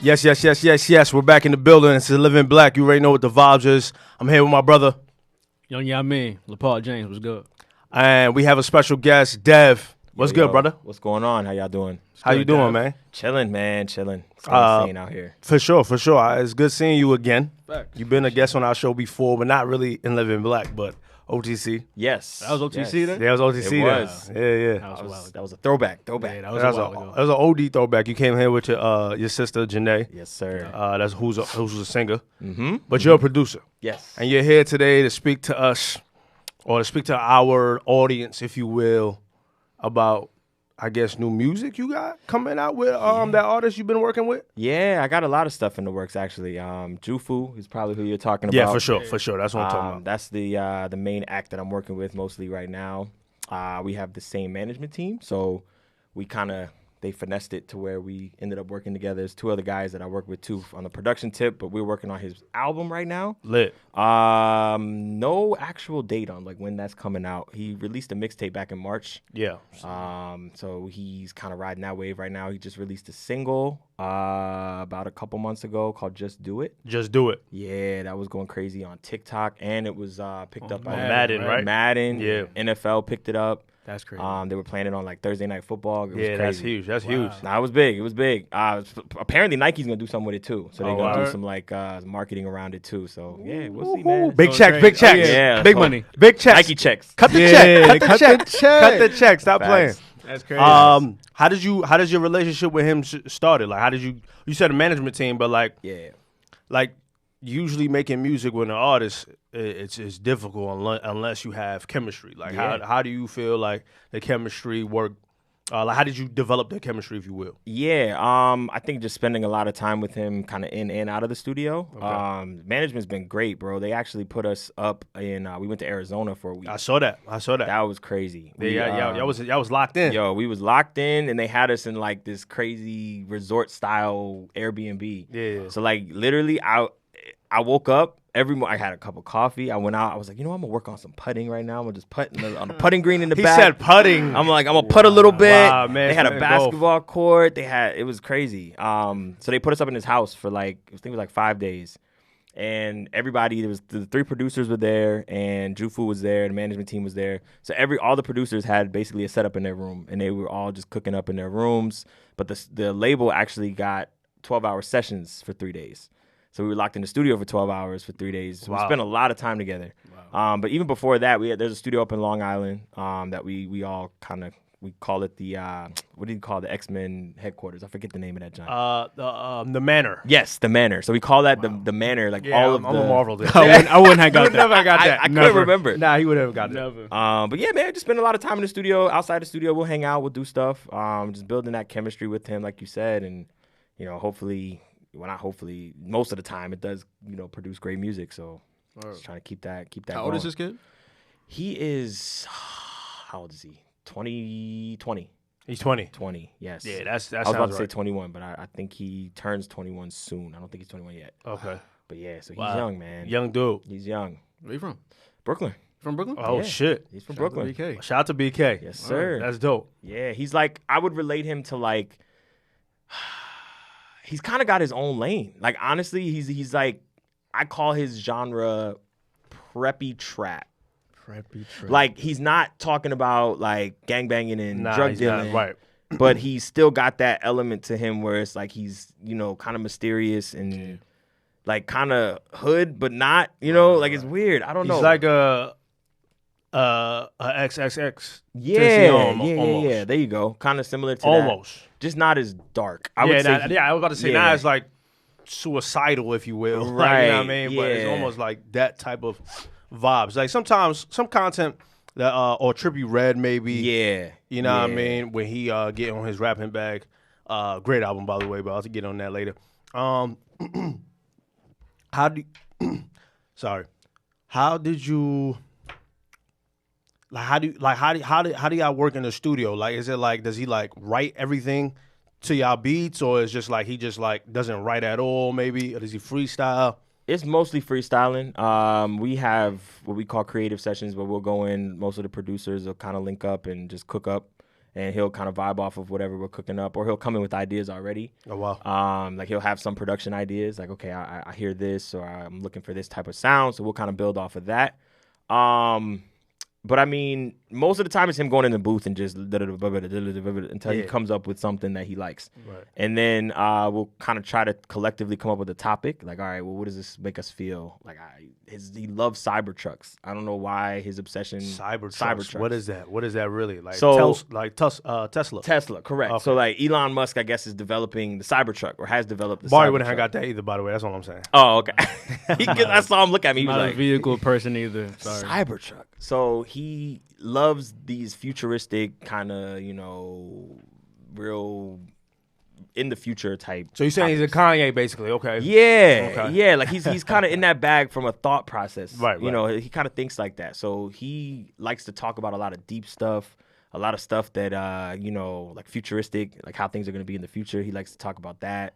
Yes. We're back in the building. It's Living Black. You already know what the vibes is. I'm here with my brother. Young Yamin, LaPaul James, what's good? And we have a special guest, Dev. What's good, brother? What's going on? How y'all doing? How you doing, man? Chilling, man. Chilling. It's insane out here. For sure. It's good seeing you again. Facts. You've been a guest on our show before, but not really in Living Black, but OTC. Yes. That was OTC then? Yeah, it was OTC. It was. Yeah. That was a throwback. Yeah, that was an OD throwback. You came here with your sister, Janae. Yes, sir. That's who's a singer. Mm-hmm. But you're a producer. Yes. And you're here today to speak to us, or to speak to our audience, if you will, about, I guess, new music you got coming out with that artist you've been working with? Yeah, I got a lot of stuff in the works, actually. Jufu is probably who you're talking about. Yeah, for sure. That's what I'm talking about. That's the main act that I'm working with mostly right now. We have the same management team, so they finessed it to where we ended up working together. There's two other guys that I work with, too, on the production tip, but we're working on his album right now. Lit. No actual date on when that's coming out. He released a mixtape back in March. Yeah. So he's kind of riding that wave right now. He just released a single about a couple months ago called Just Do It. Just Do It. Yeah, that was going crazy on TikTok, and it was picked up by Madden, right? Madden. Yeah. NFL picked it up. That's crazy. They were playing it on Thursday Night Football. It was crazy. That's huge. That's huge. Nah, it was big. Apparently Nike's gonna do something with it too. So they're gonna do some marketing around it too. So yeah, we'll see, man. Big checks. Yeah, big money. Big checks. Nike checks. Cut the check. Cut the check. Stop playing. That's crazy. How did your relationship with him started? How did you said a management team, but usually making music with an artist, it's difficult unless you have chemistry. How do you feel like the chemistry worked? How did you develop that chemistry, if you will? Yeah, I think just spending a lot of time with him kind of in and out of the studio. Okay. Management's been great, bro. They actually put us up in, we went to Arizona for a week. I saw that. That was crazy. Y'all was locked in. Yo, we was locked in, and they had us in this crazy resort-style Airbnb. Yeah. So literally, I woke up. I had a cup of coffee. I went out. I was like, I'm going to work on some putting right now. I'm going to just putt on the putting green in the back. He said putting. I'm like, I'm going to putt a little bit. Wow, man, they had a basketball court. It was crazy. So they put us up in his house for I think it was 5 days. And everybody, the three producers were there, and Jufu was there, the management team was there. So all the producers had basically a setup in their room, and they were all just cooking up in their rooms. But the label actually got 12-hour sessions for 3 days. So we were locked in the studio for 12 hours for 3 days. So we spent a lot of time together. Wow. But even before that, there's a studio up in Long Island that we all we call it the what do you call the X-Men headquarters? I forget the name of that joint. The Manor. Yes, the Manor. So we call that the Manor. I'm a Marvel dude. I wouldn't have got that. Never got that. I couldn't remember. Nah, he would have got that. Never. But yeah, man, just spend a lot of time in the studio. Outside the studio, we'll hang out, we'll do stuff. Just building that chemistry with him, like you said, and hopefully. Well, not hopefully. Most of the time, it does, produce great music. So, just trying to keep that. How going. old is this kid? He is. How old is he? 20. He's 20. 20. Yes. Yeah, that sounds I was about to say right. 21, but I think he turns 21 soon. I don't think he's 21 yet. Okay. But yeah, so he's young, man. Young dude. He's young. Where you from? Brooklyn. From Brooklyn? Oh Yeah. shit. He's from Shout out to Brooklyn. BK. Shout out to BK. Yes, sir. That's dope. Yeah, he's I would relate him to he's kind of got his own lane. Honestly, he's I call his genre preppy trap. Preppy trap. He's not talking about gangbanging and drug he's dealing. not, right. But he's still got that element to him where it's he's, kind of mysterious and kind of hood, but not, it's weird. I don't know. He's like a XXX. Yeah, almost. yeah. There you go. Kind of similar to Almost. that. Just not as dark. I was about to say now it's suicidal, if you will. Right. You know what I mean? But it's almost that type of vibes. Sometimes some content that or Trippie Redd maybe. Yeah. You know what I mean? When he get on his rapping bag. Great album, by the way, but I'll have to get on that later. How did you how do y'all work in the studio? Is it does he write everything to y'all beats, or is just he just doesn't write at all maybe, or does he freestyle? It's mostly freestyling. We have what we call creative sessions where we'll go in, most of the producers will kind of link up and just cook up. and he'll kind of vibe off of whatever we're cooking up, or he'll come in with ideas already. Oh wow. Like he'll have some production ideas, like, okay, I hear this, or I'm looking for this type of sound, so we'll kind of build off of that. But I mean, most of the time it's him going in the booth and just until he comes up with something that he likes. Right. And then we'll kind of try to collectively come up with a topic. Like, all right, well, what does this make us feel? Like, he loves Cybertrucks. I don't know why his obsession. Cybertrucks. What is that? What is that really? Like, So- Tesla. Tesla, correct. Okay. So, like, Elon Musk, I guess, is developing the Cybertruck, or has developed the Barry Cybertruck. wouldn't have got that either, by the way. That's all I'm saying. Oh, okay. I saw him look at me. He was Not like, a vehicle person either. Sorry. Cybertruck. So he loves these futuristic kind of, real in the future type. So you're saying he's a Kanye, basically? Okay. Yeah, Okay. yeah. Like he's kind of in that bag from a thought process. Right, You know, he kind of thinks like that. So he likes to talk about a lot of deep stuff, a lot of stuff that like futuristic, like how things are going to be in the future. He likes to talk about that.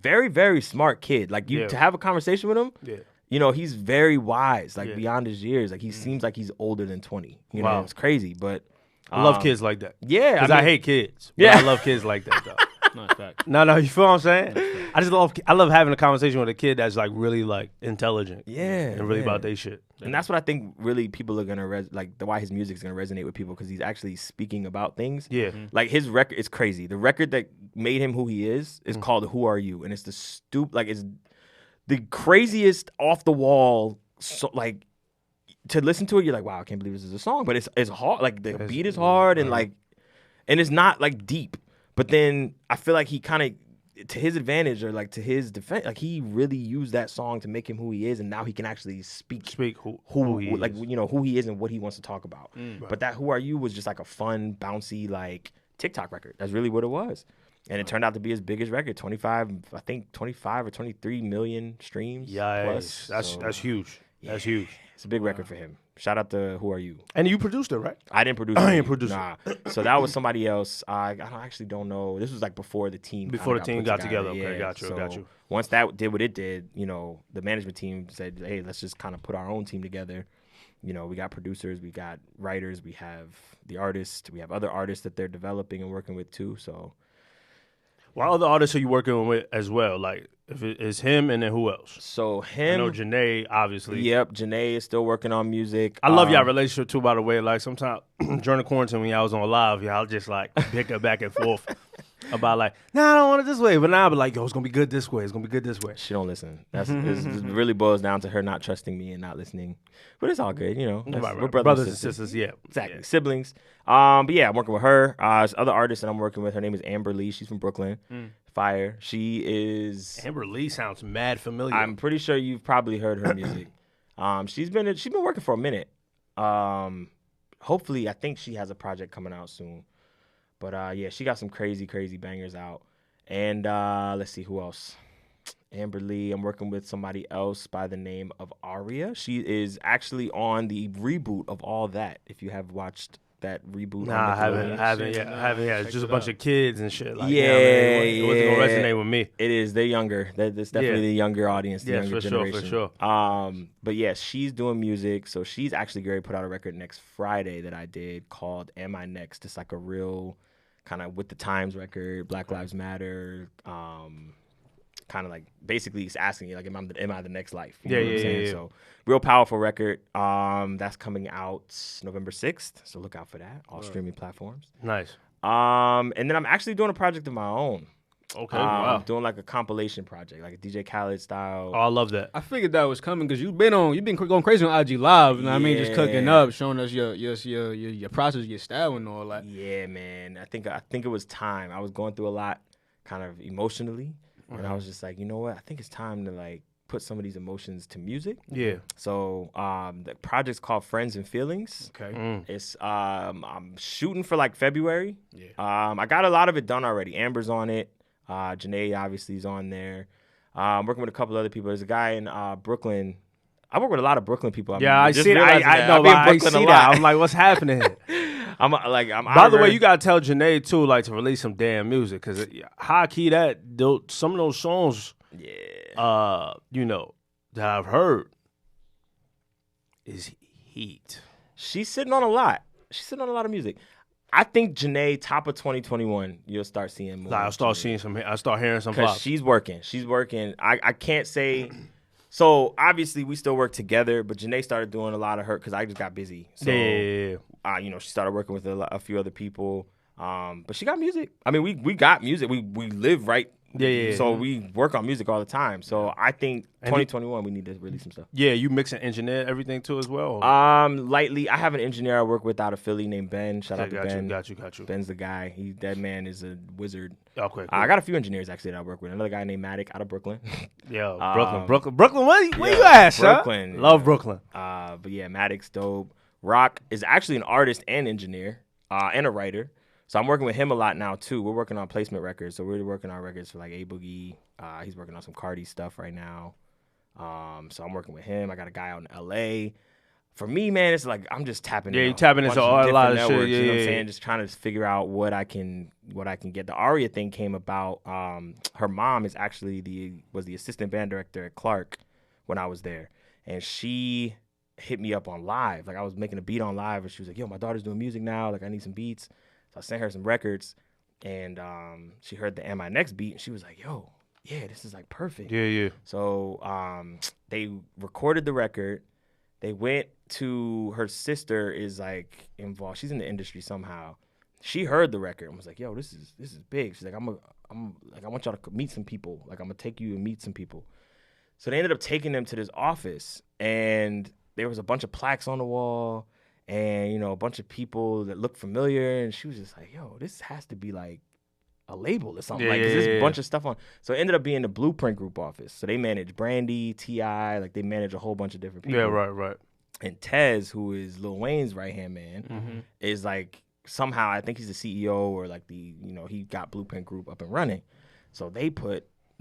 Very, very smart kid. Like Yeah. to have a conversation with him. Yeah. He's very wise, like Yeah. beyond his years. Like he seems like he's older than 20. You Wow. know, it's crazy, but I love kids like that. yeah, Because I I mean- hate kids. But Yeah. I love kids like that, though. Not fact. No, you feel what I'm saying? I love having a conversation with a kid that's like really like intelligent. Yeah, And really yeah. about their shit. And that's what I think really people are gonna why his music is gonna resonate with people, because he's actually speaking about things. Yeah. Like his record is crazy. The record that made him who he is called "Who Are You," and it's it's the craziest off the wall. So like to listen to it, you're like, wow, I can't believe this is a song. But it's hard. Like the beat is hard, and and it's not like deep. But then I feel like he kind of, to his advantage or like to his defense, like he really used that song to make him who he is, and now he can actually speak who he like is. who he is and what he wants to talk about. Right. But that "Who Are You" was just like a fun, bouncy like TikTok record. That's really what it was, and it turned out to be his biggest record. 25 or 23 million streams. Yes. plus. That's huge. That's huge. It's a big record for him. Shout out to "Who Are You." And you produced it, right? I didn't produce it. I didn't produce it. Nah. So that was somebody else. I actually don't know. This was like before the team. Before kinda the team put got together. Okay, Yeah. got you. Once that did what it did, the management team said, hey, let's just kind of put our own team together. We got producers, we got writers, we have the artists, we have other artists that they're developing and working with too. So What other artists are you working with as well? Like, if it's him, and then who else? I him. know Janae, obviously. Yep, Janae is still working on music. I love y'all relationship too, by the way. Like sometimes during the quarantine when y'all was on live, y'all just like bicker back and forth about like, nah, I don't want it this way. But now I'll be like, yo, it's gonna be good this way. It's gonna be good this way. She don't listen. It really boils down to her not trusting me and not listening. But it's all good, We're brothers and sisters. yeah. Exactly. Yeah. Siblings. But yeah, I'm working with her. This other artist that I'm working with, her name is Amber Lee. She's from Brooklyn. Fire. She is. Amber Lee sounds mad familiar. I'm pretty sure you've probably heard her music. She's been working for a minute. Hopefully, I think she has a project coming out soon. But yeah, she got some crazy, crazy bangers out. And let's see who else. Amber Lee. I'm working with somebody else by the name of Aria. She is actually on the reboot of All That. If you have watched that reboot. Nah, I on Nickelodeon. haven't yet. It's just a bunch of kids and shit. Like, Yeah, it wasn't gonna yeah. resonate with me. It is. They're younger. That's definitely the younger audience, the Yes, younger for sure, for generation. sure. But yeah, she's doing music. So she's actually going to put out a record next Friday that I did called "Am I Next?" It's like a real kind of with the times record, Black Lives Matter. Kind of like basically it's asking you like, am I the next life? You know what I'm saying? Yeah. So real powerful record. That's coming out November 6th. So look out for that. All streaming platforms. Nice. And then I'm actually doing a project of my own. Okay. Wow. I'm doing like a compilation project, like a DJ Khaled style. Oh, I love that. I figured that was coming because you've been going crazy on IG Live. You know what I mean? Just cooking Yeah. up, showing us your process, your style, and all that. Yeah, man. I think it was time. I was going through a lot, kind of emotionally, and I was just like, you know what? I think it's time to like put some of these emotions to music. Yeah. So the project's called Friends and Feelings. Okay. It's I'm shooting for like February. Yeah. I got a lot of it done already. Amber's on it. Janae obviously is on there. I'm working with a couple other people. There's a guy in Brooklyn. I work with a lot of Brooklyn people. I just see that. realizing I know. I be in I Brooklyn see a that. lot. I'm like, what's happening? I'm By the way, you gotta tell Janae too, like to release some damn music, cause high key some of those songs, that I've heard is heat. She's sitting on a lot. She's sitting on a lot of music. I think Janae, top of 2021, you'll start seeing more. Like, of Janae. I start hearing some Because pops. she's working. I can't say. So obviously we still work together, but Janae started doing a lot of her because I just got busy. So Yeah. you know, she started working with a few other people. But she got music. I mean, we got music. We live right. Yeah. So we work on music all the time. So I think 2021 we need to release some stuff. Yeah, you mix and engineer everything too as well. Lightly. I have an engineer I work with out of Philly named Ben. Shout out to Ben. Got you. Ben's the guy. That man is a wizard. Okay. Cool. I got a few engineers actually that I work with. Another guy named Matic out of Brooklyn. Yeah, Brooklyn. Where you at, son? Brooklyn. Love Brooklyn. But yeah, Maddox dope. Rock is actually an artist and engineer, and a writer. So I'm working with him a lot now too. We're working on placement records. So we're working on records for like A Boogie. He's working on some Cardi stuff right now. So I'm working with him. I got a guy out in LA. For me, man, it's like I'm just tapping. Yeah, you tapping into a lot of shit. Yeah, you know what I'm saying? Just trying to figure out what I can get. The Aria thing came about. Her mom is actually was the assistant band director at Clark when I was there, and she hit me up on Live. Like I was making a beat on Live, and she was like, "Yo, my daughter's doing music now. Like I need some beats." So I sent her some records, and she heard the Am I Next beat, and she was like, "Yo, yeah, this is like perfect." Yeah. So they recorded the record. They went to her sister is like involved. She's in the industry somehow. She heard the record and was like, "Yo, this is big." She's like, "I'm like I want y'all to meet some people. Like I'm gonna take you and meet some people." So they ended up taking them to this office, and there was a bunch of plaques on the wall. And, you know, a bunch of people that look familiar. And she was just like, yo, this has to be like a label or something. There's a bunch of stuff on. So it ended up being the Blueprint Group office. So they manage Brandy, T.I., like they manage a whole bunch of different people. Yeah, right. And Tez, who is Lil Wayne's right-hand man, is like somehow, I think he's the CEO or like he got Blueprint Group up and running. So they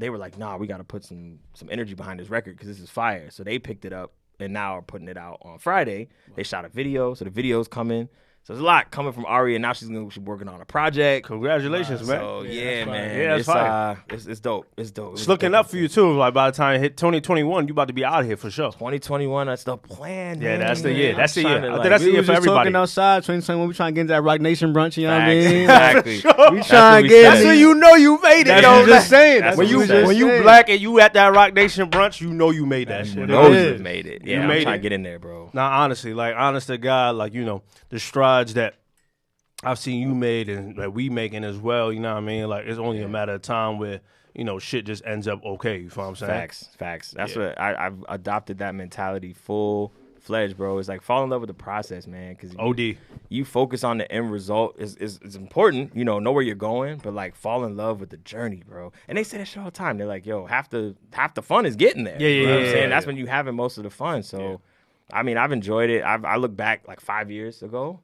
were like, nah, we got to put some energy behind this record because this is fire. So they picked it up. And now are putting it out on Friday. They shot a video, so the video's coming. So there's a lot coming from Aria. Now she's working on a project. Congratulations, man. So yeah, man. Yeah, it's fire. It's dope. It's dope. It's looking up for you too. Like by the time it hit 2021, you about to be out of here for sure. 2021, that's the plan. Yeah, man. that's the year. That's the year. I think Like, that's the we year was for just everybody. talking outside 2021. We trying to get into that Rock Nation brunch. You know what I mean? Exactly. We trying to get. That's when you know you made it. That's though. what I'm just saying. That's When what you I'm saying. when you black and you at that Rock Nation brunch, you know you made that shit. knows is. you made it. You Yeah, I'm made trying it. to get in there, bro. Nah, honestly, like honest to God, like the strides that I've seen you made and that we making as well. You know what I mean? Like it's only a matter of time where shit just ends up okay. You feel what I'm saying? Facts. That's what I've adopted that mentality full-fledged, bro. It's like fall in love with the process, man. Because OD. you focus on the end result is important. Know where you're going, but like fall in love with the journey, bro. And they say that shit all the time. They're like, yo, half the fun is getting there. You know what I'm saying? That's when you having most of the fun. So, I mean, I've enjoyed it. I look back like 5 years ago.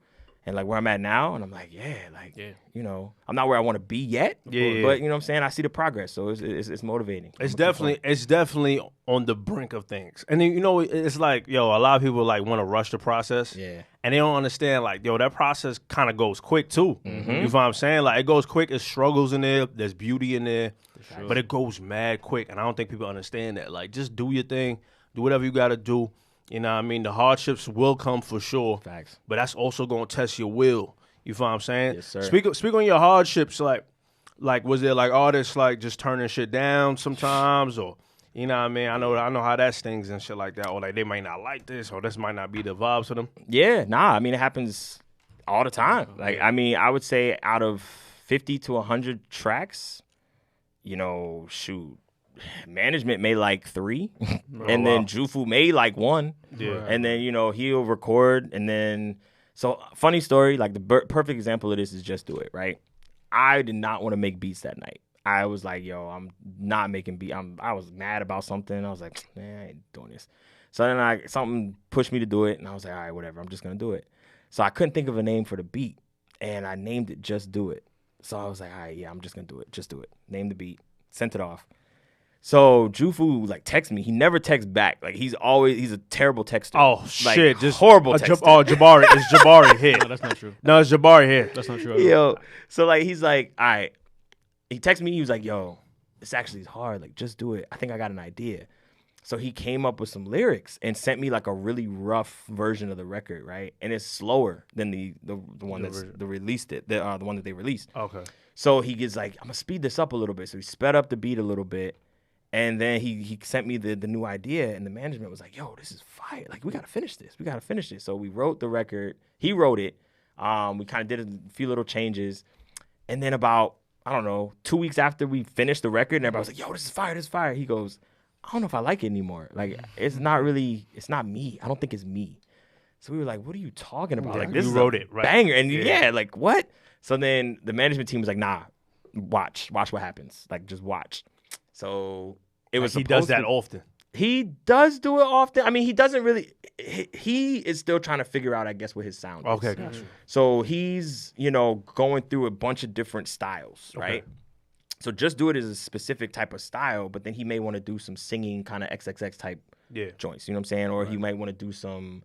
And like where I'm at now, and I'm like, I'm not where I want to be yet. But you know what I'm saying? I see the progress, so it's motivating. It's definitely on the brink of things. And then it's like, a lot of people like want to rush the process. Yeah. And they don't understand, like, that process kind of goes quick too. You feel what I'm saying? Like it goes quick, there's struggles in there, there's beauty in there. Sure. But it goes mad quick. And I don't think people understand that. Like just do your thing, do whatever you gotta do. You know what I mean? The hardships will come for sure. Facts. But that's also going to test your will. You feel what I'm saying? Yes, sir. Speak on your hardships. Like was there like artists like just turning shit down sometimes, or you know what I mean? I know how that stings and shit like that. Or like they might not like this, or this might not be the vibes for them. Yeah, I mean it happens all the time. Like I mean, I would say out of 50 to 100 tracks, shoot. Management made like 3, and then Jufu made like 1. Yeah. And then he'll record, and then so funny story. Like the perfect example of this is Just Do It. Right, I did not want to make beats that night. I was like, yo, I'm not making beat. I was mad about something. I was like, man, I ain't doing this. So then something pushed me to do it, and I was like, all right, whatever. I'm just gonna do it. So I couldn't think of a name for the beat, and I named it Just Do It. So I was like, all right, yeah, I'm just gonna do it. Just do it. Name the beat. Sent it off. So Jufu like texts me. He never texts back. Like he's a terrible texter. Oh like, shit! Just horrible texter. Jabari. It's Jabari here. No, that's not true. No, it's Jabari here. That's not true. Yo, so like he's like, all right. He texted me. He was like, yo, this actually is hard. Like just do it. I think I got an idea. So he came up with some lyrics and sent me like a really rough version of the record, right? And it's slower than the one that's the one that they released. Okay. So he gets like, I'm gonna speed this up a little bit. So he sped up the beat a little bit, and then he sent me the new idea, and the management was like, yo, this is fire. Like, we gotta finish this. So we wrote the record. He wrote it. We kind of did a few little changes, and then about, I don't know, 2 weeks after we finished the record, and everybody was like, yo, this is fire. He goes, I don't know if I like it anymore. Like, it's not me. I don't think it's me. So we were like, what are you talking about? Yeah, Like, this you is wrote a it, right? banger. And yeah, like, what? So then the management team was like, nah, watch what happens. Like, just watch. So it was He does that often. He does do it often. I mean, he doesn't really. He is still trying to figure out, I guess, what his sound is. Okay, gotcha. So he's, going through a bunch of different styles, right? So Just Do It is a specific type of style, but then he may want to do some singing kind of XXX type joints, you know what I'm saying? Or he might want to do some,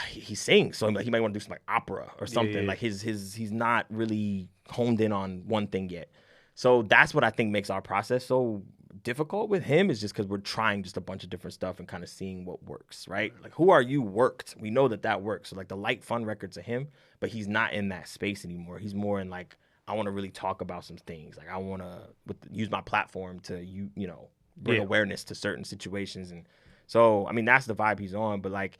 he sings, so he might want to do some like opera or something. Yeah. Like he's not really honed in on one thing yet. So that's what I think makes our process so difficult with him, is just because we're trying just a bunch of different stuff and kind of seeing what works, right? Like, Who Are You worked. We know that works. So like the light, fun records of him, but he's not in that space anymore. He's more in like, I want to really talk about some things. Like, I want to use my platform to bring awareness to certain situations. And so, I mean, that's the vibe he's on. But like,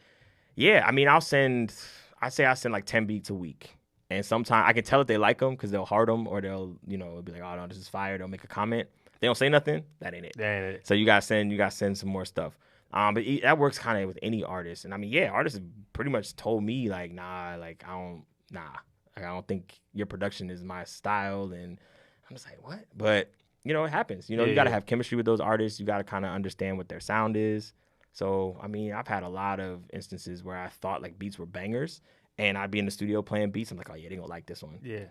yeah, I mean, I send like 10 beats a week. And sometimes I can tell if they like them because they'll heart them, or they'll, be like, oh no, this is fire. They'll make a comment. If they don't say nothing, that ain't it. So you gotta send some more stuff. But that works kind of with any artist. And I mean, yeah, artists have pretty much told me like, nah, like I don't think your production is my style. And I'm just like, what? But, it happens. You got to have chemistry with those artists. You got to kind of understand what their sound is. So, I mean, I've had a lot of instances where I thought like beats were bangers, and I'd be in the studio playing beats. I'm like, oh, yeah, they gonna like this one. Yeah.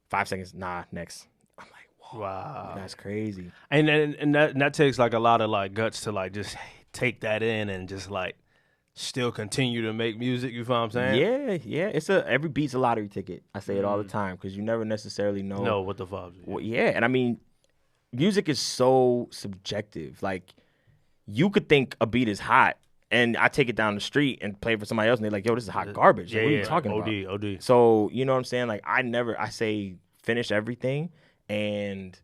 5 seconds, nah, next. I'm like, whoa, Wow. that's crazy. And that takes like a lot of like guts to like just take that in and just like still continue to make music. You feel what I'm saying? Yeah. Every beat's a lottery ticket. I say it all the time because you never necessarily know. No, what the vibes. Well, yeah, and I mean, music is so subjective. Like, you could think a beat is hot, and I take it down the street and play it for somebody else, and they're like, yo, this is hot garbage. Like, what are you talking about? OD. So, you know what I'm saying? Like, I say finish everything, and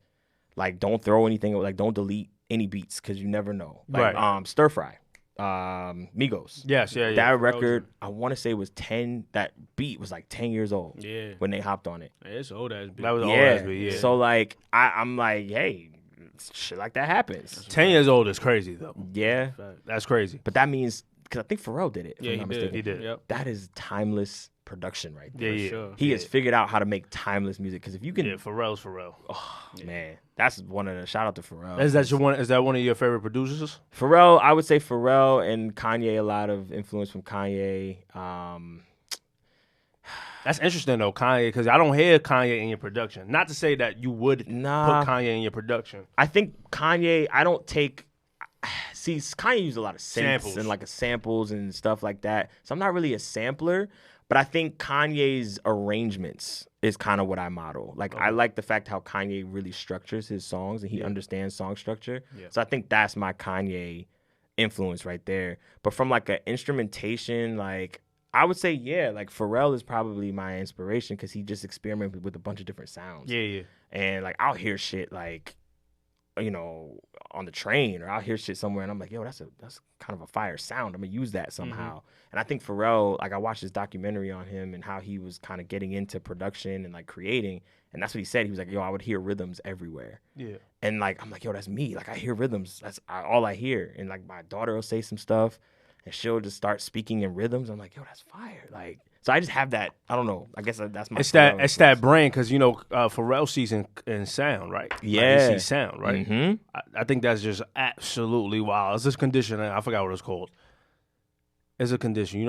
like, don't throw anything, like, don't delete any beats because you never know. Like, Stir Fry. Migos. Yes, That record, I want to say was 10. That beat was like 10 years old. Yeah. When they hopped on it. It's old ass beat. That was old ass beat. Yeah. So like, I'm like, hey, shit like that happens. 10 years old is crazy though. Yeah. That's crazy. But that means, because I think Pharrell did it. If I'm not mistaken. He did. Yep. That is timeless production right there. Yeah. Sure. He has figured out how to make timeless music. Because if you can, Pharrell's Pharrell. man, that's one of the shout out to Pharrell. Is that one of your favorite producers? Pharrell, I would say Pharrell and Kanye, a lot of influence from Kanye. That's interesting though, Kanye, because I don't hear Kanye in your production. Not to say that you would put Kanye in your production. I think Kanye, Kanye used a lot of Samples. and like samples and stuff like that. So I'm not really a sampler, but I think Kanye's arrangements is kind of what I model. Like, I like the fact how Kanye really structures his songs, and he understands song structure. Yeah. So I think that's my Kanye influence right there. But from like an instrumentation, like, I would say, like Pharrell is probably my inspiration because he just experimented with a bunch of different sounds. Yeah. And like, I'll hear shit like, on the train, or I'll hear shit somewhere and I'm like, yo, that's kind of a fire sound. I'm gonna use that somehow. And I think Pharrell, like, I watched this documentary on him and how he was kind of getting into production and like creating, and that's what he said. He was like, yo, I would hear rhythms everywhere. Yeah. And like, I'm like, yo, that's me. Like, I hear rhythms. That's all I hear. And like, my daughter will say some stuff and she'll just start speaking in rhythms. I'm like, yo, that's fire. Like, so I just have that. I don't know. I guess that's my. It's that brain, because Pharrell sees in sound, right? Yeah, like, he sees sound, right? Mm-hmm. I think that's just absolutely wild. It's this condition. I forgot what it's called. It's a condition,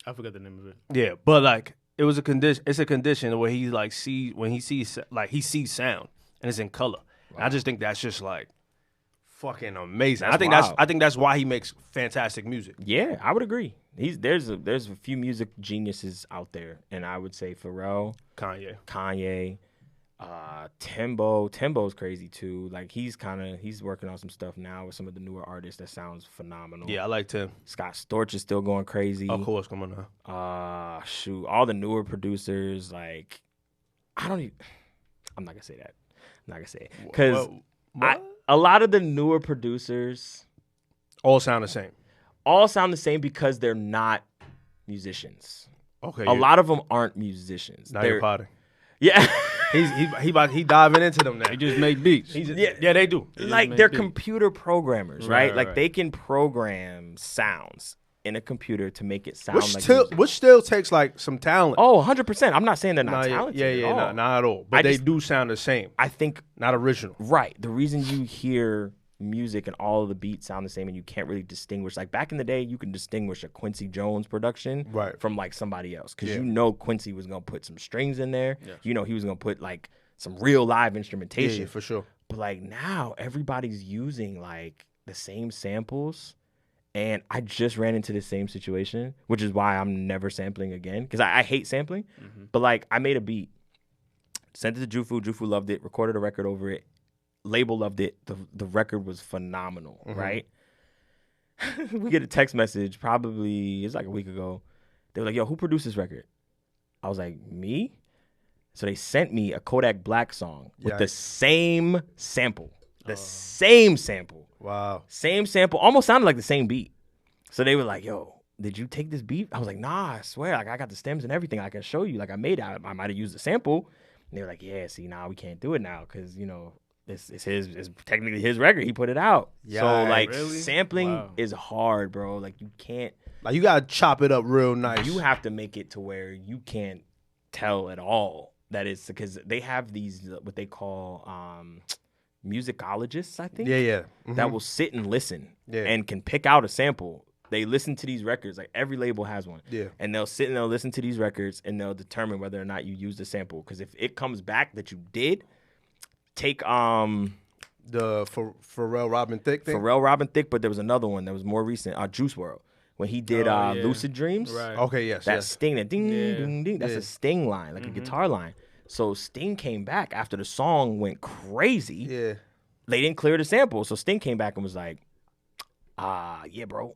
I forgot the name of it. Yeah, but like, it was a condition. It's a condition where he like he sees sound and it's in color. Wow. And I just think that's just like fucking amazing. I think that's why he makes fantastic music. Yeah, I would agree. There's a few music geniuses out there, and I would say Pharrell, Kanye. Timbo's crazy too. Like he's working on some stuff now with some of the newer artists that sounds phenomenal. Yeah, I like Tim. Scott Storch is still going crazy. Of course, come on now. Shoot, all the newer producers, like I'm not gonna say that. I'm not gonna say it because a lot of the newer producers all sound the same. All sound the same because they're not musicians. Okay. A lot of them aren't musicians. Now you're potting. Yeah. he diving into them now. They just make beats. Yeah, they do. Like they're computer programmers, right? Like right. they can program sounds in a computer to make it sound which still takes like some talent. Oh, 100%. I'm not saying they're not talented. Yeah, not at all. But they do sound the same. I think not original. Right. The reason you hear music and all of the beats sound the same and you can't really distinguish, like back in the day you can distinguish a Quincy Jones production from like somebody else because you know Quincy was gonna put some strings in there. You know he was gonna put like some real live instrumentation. Yeah, for sure. But like now everybody's using like the same samples, and I just ran into the same situation, which is why I'm never sampling again because I hate sampling. But like I made a beat, sent it to Jufu loved it, recorded a record over it. Label loved it. The record was phenomenal, right? We get a text message probably, it's like a week ago. They were like, yo, who produced this record? I was like, me? So they sent me a Kodak Black song with the same sample. Same sample. Wow. Same sample. Almost sounded like the same beat. So they were like, yo, did you take this beat? I was like, nah, I swear. Like I got the stems and everything. I can show you. Like I made it. I might have used the sample. And they were like, yeah, see, nah, we can't do it now because, you know, it's technically his record. He put it out. Yeah, so like sampling is hard, bro. Like you can't. Like you gotta chop it up real nice. You have to make it to where you can't tell at all that it's because they have these what they call musicologists, I think. Yeah. That will sit and listen and can pick out a sample. They listen to these records. Like every label has one. Yeah. And they'll sit and they'll listen to these records and they'll determine whether or not you used a sample. Because if it comes back that you did. Take the Pharrell Robin Thicke thing. Pharrell Robin Thicke, but there was another one that was more recent. Juice WRLD when he did Lucid Dreams. Right. Okay, yes. That Sting, that ding ding ding. That's a Sting line, like a guitar line. So Sting came back after the song went crazy. Yeah. They didn't clear the sample, so Sting came back and was like, yeah, bro.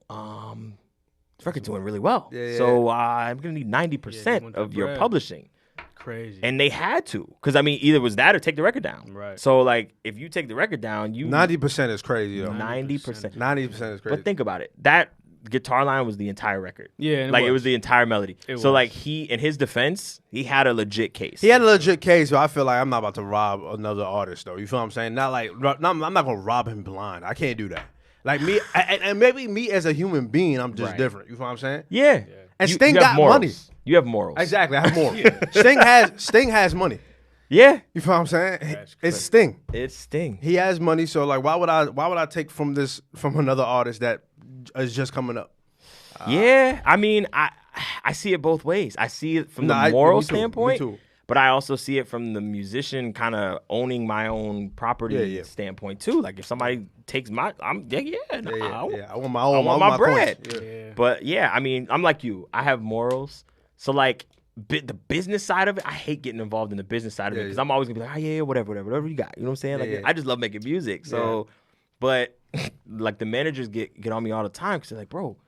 This record's doing really well. Yeah. So I'm gonna need 90% of your publishing. Crazy. And they had to, because I mean, either was that or take the record down. Right. So like, if you take the record down, 90% is crazy though. 90%. 90% is crazy. But think about it. That guitar line was the entire record. Yeah. Like it was the entire melody. Like he, in his defense, he had a legit case. He had a legit case, but I feel like I'm not about to rob another artist though. You feel what I'm saying? Not like I'm not gonna rob him blind. I can't do that. Like me, and maybe me as a human being, I'm just different. You feel what I'm saying? Yeah. And Sting got money. You have morals. Exactly, I have morals. Sting has money. Yeah. You feel what I'm saying? It's Sting. It's Sting. He has money, so like why would I take from another artist that is just coming up? Yeah. I mean, I see it both ways. I see it from the moral standpoint. Me too. But I also see it from the musician kind of owning my own property standpoint too. Like if somebody takes I want my own. I want my bread. Yeah. But yeah, I mean, I'm like you. I have morals. So like the business side of it, I hate getting involved in the business side of it because I'm always gonna be like, whatever you got. You know what I'm saying? Like I just love making music. So, but like the managers get on me all the time because they're like, bro,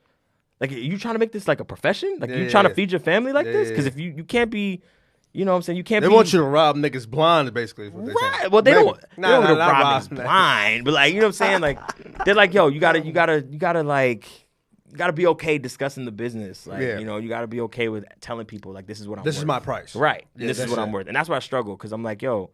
like are you trying to make this like a profession? Like you trying to feed your family like this? Because if you can't be. You know what I'm saying? You can't. They want you to rob niggas blind, basically. Is what they're saying. Well, they don't want to rob niggas blind, but like, you know what I'm saying? Like, they're like, yo, you gotta be okay discussing the business. Like, you know, you gotta be okay with telling people like, this is what I'm worth. This is my price. Right. Yeah, this is what I'm worth, and that's why I struggle because I'm like, yo,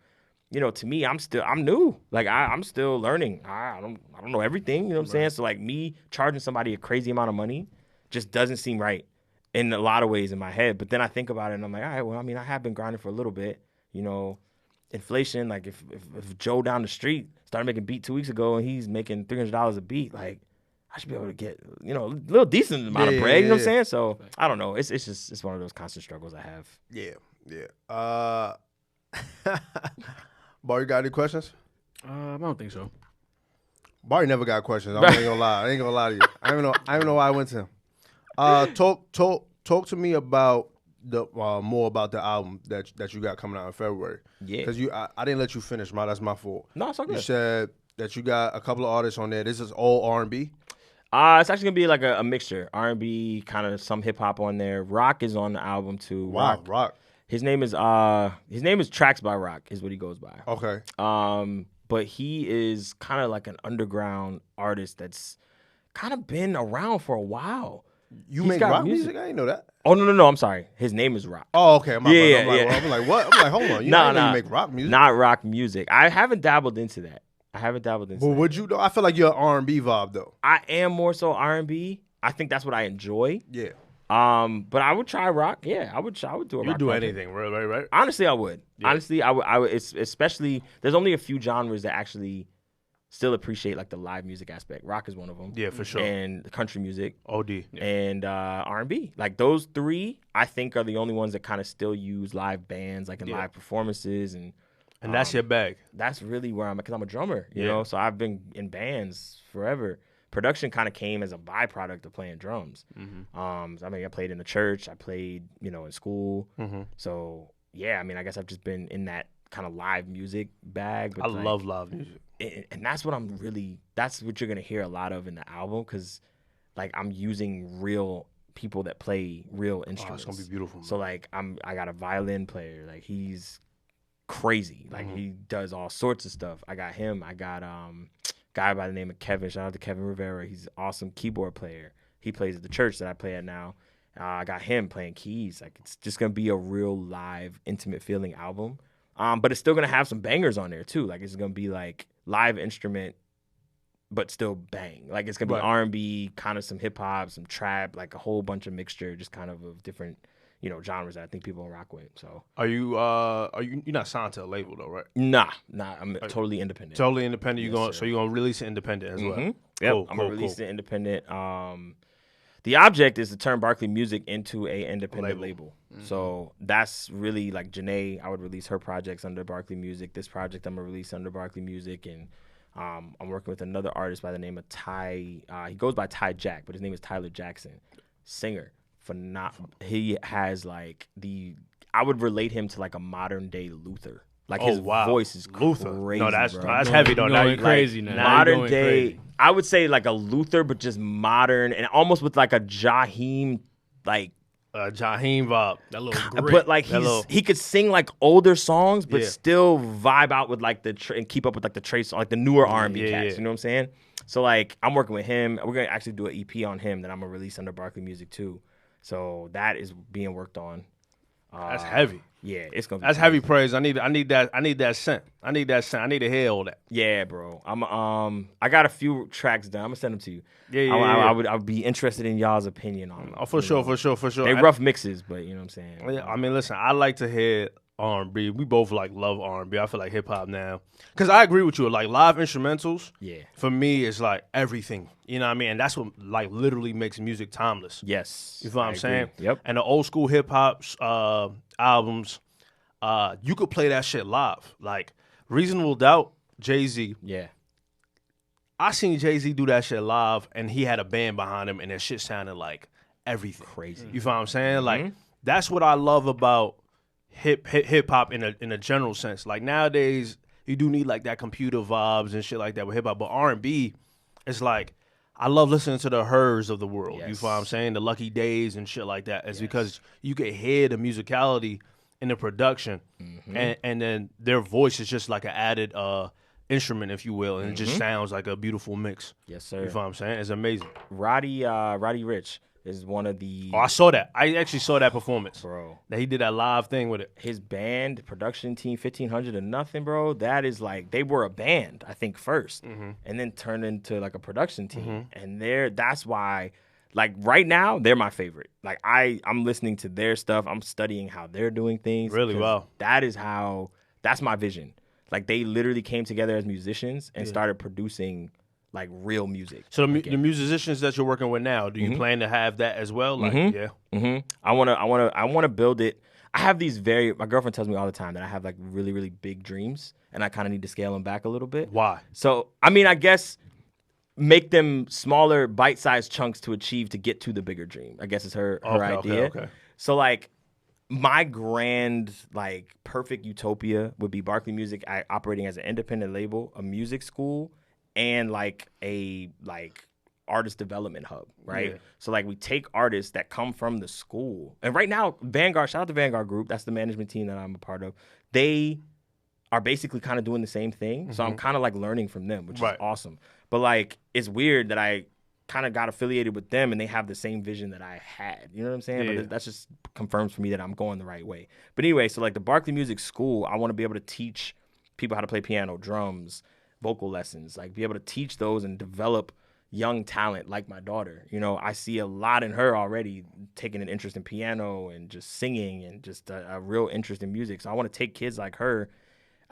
you know, to me, I'm new. Like, I'm still learning. I don't know everything. You know what I'm saying? So like, me charging somebody a crazy amount of money just doesn't seem right. In a lot of ways in my head. But then I think about it and I'm like, all right, well, I mean, I have been grinding for a little bit. You know, inflation, like if Joe down the street started making beat 2 weeks ago and he's making $300 a beat, like I should be able to get, you know, a little decent amount of bread, you know what I'm saying? So I don't know. It's one of those constant struggles I have. Yeah. Barry, got any questions? I don't think so. Barry never got questions. I ain't gonna lie. I ain't gonna lie to you. I don't even know why I went to him. Talk to me about more about the album that you got coming out in February. Yeah. Because I didn't let you finish, that's my fault. No, it's all good. You said that you got a couple of artists on there. This is all R&B? It's actually gonna be like a mixture, R&B, kind of some hip hop on there. Rock is on the album too. Wow, Rock. His name is Tracks by Rock is what he goes by. Okay. But he is kind of like an underground artist that's kind of been around for a while. You He's make got rock music? I didn't know that. Oh no, I'm sorry. His name is Rock. Oh, okay. I'm Yeah. like, what? I'm like, hold on. You know you make rock music? Not rock music. I haven't dabbled into that. But would you though? I feel like you're an R&B vibe though. I am more so R&B. I think that's what I enjoy. Yeah. But I would try rock. Yeah, I would do a rock. You do project. anything, right? Honestly, I would. Yeah. Honestly, I would. It's especially there's only a few genres that actually still appreciate like the live music aspect. Rock is one of them. Yeah, for sure. And country music. OD. And R&B. Like those three, I think are the only ones that kind of still use live bands, like in live performances, and that's your bag. that's really where I'm at because I'm a drummer, you Yeah. know. So I've been in bands forever. Production kind of came as a byproduct of playing drums. I mean, I played in the church. I played, in school. So yeah, I mean, I guess I've just been in that kind of live music bag. But I love live music. and that's what that's what you're gonna hear a lot of in the album because like I'm using real people that play real instruments. It's gonna be beautiful. Man. So like I got a violin player, like he's crazy, like he does all sorts of stuff. I got him. I got guy by the name of Kevin. Shout out to Kevin Rivera. He's an awesome keyboard player. He plays at the church that I play at now. I got him playing keys. Like it's just gonna be a real live, intimate feeling album. But it's still gonna have some bangers on there too. Like it's gonna be like live instrument, but still bang. Like it's gonna be R&B, kind of some hip hop, some trap, like a whole bunch of mixture, just kind of different, genres that I think people will rock with. So are you you're not signed to a label though, right? Nah. I'm totally independent. Totally independent. Yes, You're gonna release it independent as well. Yep, Cool, I'm gonna release it independent. The object is to turn Barkley Music into a independent label. So that's really like Janae. I would release her projects under Barkley Music. This project I'm gonna release under Barkley Music, and I'm working with another artist by the name of Ty. He goes by Ty Jack, but his name is Tyler Jackson, singer. He has like I would relate him to like a modern day Luther. Like his voice is Luther. crazy. No, that's bro. heavy though. Now You're you crazy now. Modern day, Crazy. I would say like a Luther, but just modern and almost with like a Jaheim, like. Jaheim vibe. That little grit. But like he could sing like older songs, but Yeah. still vibe out with like and keep up with like the trace, like the newer R&B cats. yeah. You know what I'm saying? So like I'm working with him. We're gonna actually do an EP on him that I'm gonna release under Barkley Music too. So that is being worked on. That's heavy. Yeah, it's gonna be That's heavy praise. I need that scent. I need to hear all that. Yeah, bro. I got a few tracks done. I'm gonna send them to you. Yeah. I would be interested in y'all's opinion on them. Oh, for sure. They rough mixes, but you know what I'm saying. Yeah, I mean, listen, I like to hear R&B. We both like love R&B. I feel like hip hop now, because I agree with you. Like live instrumentals, Yeah. for me, it's like everything. You know what I mean? And that's what like literally makes music timeless. Yes. You feel what I'm I saying? agree. Yep. And the old school hip hop albums, you could play that shit live. Like Reasonable Doubt, Jay-Z. Yeah. I seen Jay-Z do that shit live, and he had a band behind him, and that shit sounded like everything. Crazy. You feel what I'm saying? Like that's what I love about hip hop in a general sense. Like nowadays, you do need like that computer vibes and shit like that with hip hop, but R&B, it's like I love listening to the Hers of the world. You feel what I'm saying? The Lucky Days and shit like that. It's because you can hear the musicality in the production, and then their voice is just like an added instrument, if you will, and it just sounds like a beautiful mix. Yes, sir. You feel what I'm saying? It's amazing. Roddy Ricch is one of the Oh, I saw that. I actually saw that performance. bro. That he did that live thing with it. His band, production team, 1500 to nothing, bro. That is like they were a band, I think, first, and then turned into like a production team. And that's why, like right now, they're my favorite. Like I'm listening to their stuff. I'm studying how they're doing things. Really? 'cause Wow. That's my vision. Like they literally came together as musicians and started producing like real music. So the musicians that you're working with now, do you plan to have that as well? Like, yeah. I wanna build it. I have these my girlfriend tells me all the time that I have like really, really big dreams and I kind of need to scale them back a little bit. Why? So, I mean, I guess make them smaller, bite-sized chunks to achieve to get to the bigger dream. I guess is her idea. Okay. So like my grand, like, perfect utopia would be Barkley Music operating as an independent label, a music school, and like a artist development hub, right? Yeah. So like we take artists that come from the school, and right now Vanguard, shout out to Vanguard Group, that's the management team that I'm a part of. They are basically kind of doing the same thing, so I'm kind of like learning from them, which is awesome. But like it's weird that I kind of got affiliated with them and they have the same vision that I had. You know what I'm saying? Yeah. But that just confirms for me that I'm going the right way. But anyway, so like the Barkley Music School, I want to be able to teach people how to play piano, drums, vocal lessons, like be able to teach those and develop young talent like my daughter. You know, I see a lot in her already taking an interest in piano and just singing and just a real interest in music. So I want to take kids like her,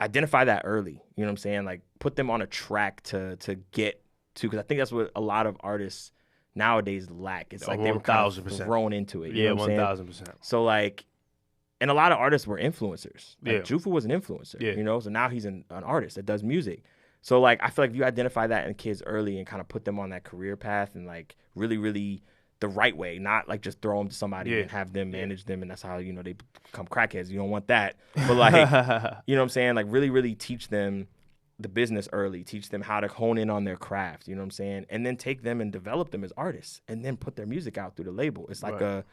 identify that early. You know what I'm saying? Like put them on a track to get to, because I think that's what a lot of artists nowadays lack. It's like they were kind of 1000%. thrown into it. You Yeah, know what I'm saying? 1000%. So like, and a lot of artists were influencers. Like Yeah. Jufu was an influencer, Yeah. you know? So now he's an artist that does music. So like, I feel like if you identify that in kids early and kind of put them on that career path and like really, really the right way, not like just throw them to somebody Yeah. and have them manage them. And that's how, you know, they become crackheads. You don't want that. But like, you know what I'm saying? Like really, really teach them the business early, teach them how to hone in on their craft, you know what I'm saying? And then take them and develop them as artists and then put their music out through the label. It's like a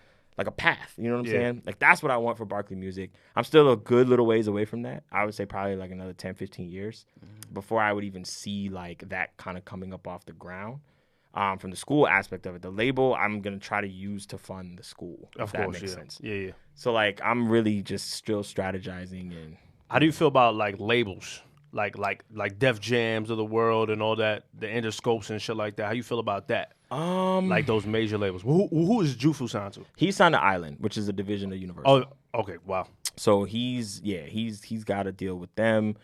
path, you know what I'm saying? Like that's what I want for Barkley Music. I'm still a good little ways away from that. I would say probably like another 10, 15 years before I would even see like that kind of coming up off the ground. From the school aspect of it, the label I'm gonna try to use to fund the school. If that makes sense. Yeah. So like I'm really just still strategizing and. How do you feel about like labels, like Def Jams of the world and all that, the Interscopes and shit like that? How you feel about that? Like those major labels. Who is Jufu signed to? He's signed to Island, which is a division of Universal. Oh, okay, wow. So he's got to deal with them.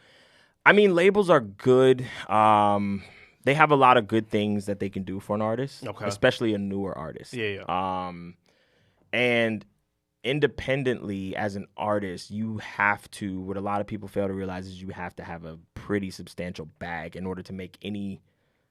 I mean, labels are good. They have a lot of good things that they can do for an artist, especially a newer artist. Yeah. And independently as an artist, you have to, what a lot of people fail to realize is you have to have a pretty substantial bag in order to make any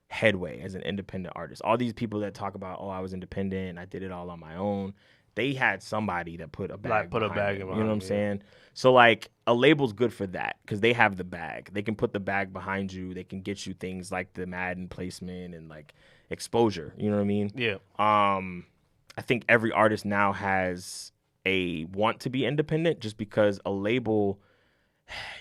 headway as an independent artist. All these people that talk about, I was independent, I did it all on my own. They had somebody that put a bag behind them, you know what I'm saying? So like a label's good for that because they have the bag. They can put the bag behind you. They can get you things like the Madden placement and like exposure. You know what I mean? Yeah. I think every artist now has a want to be independent just because a label,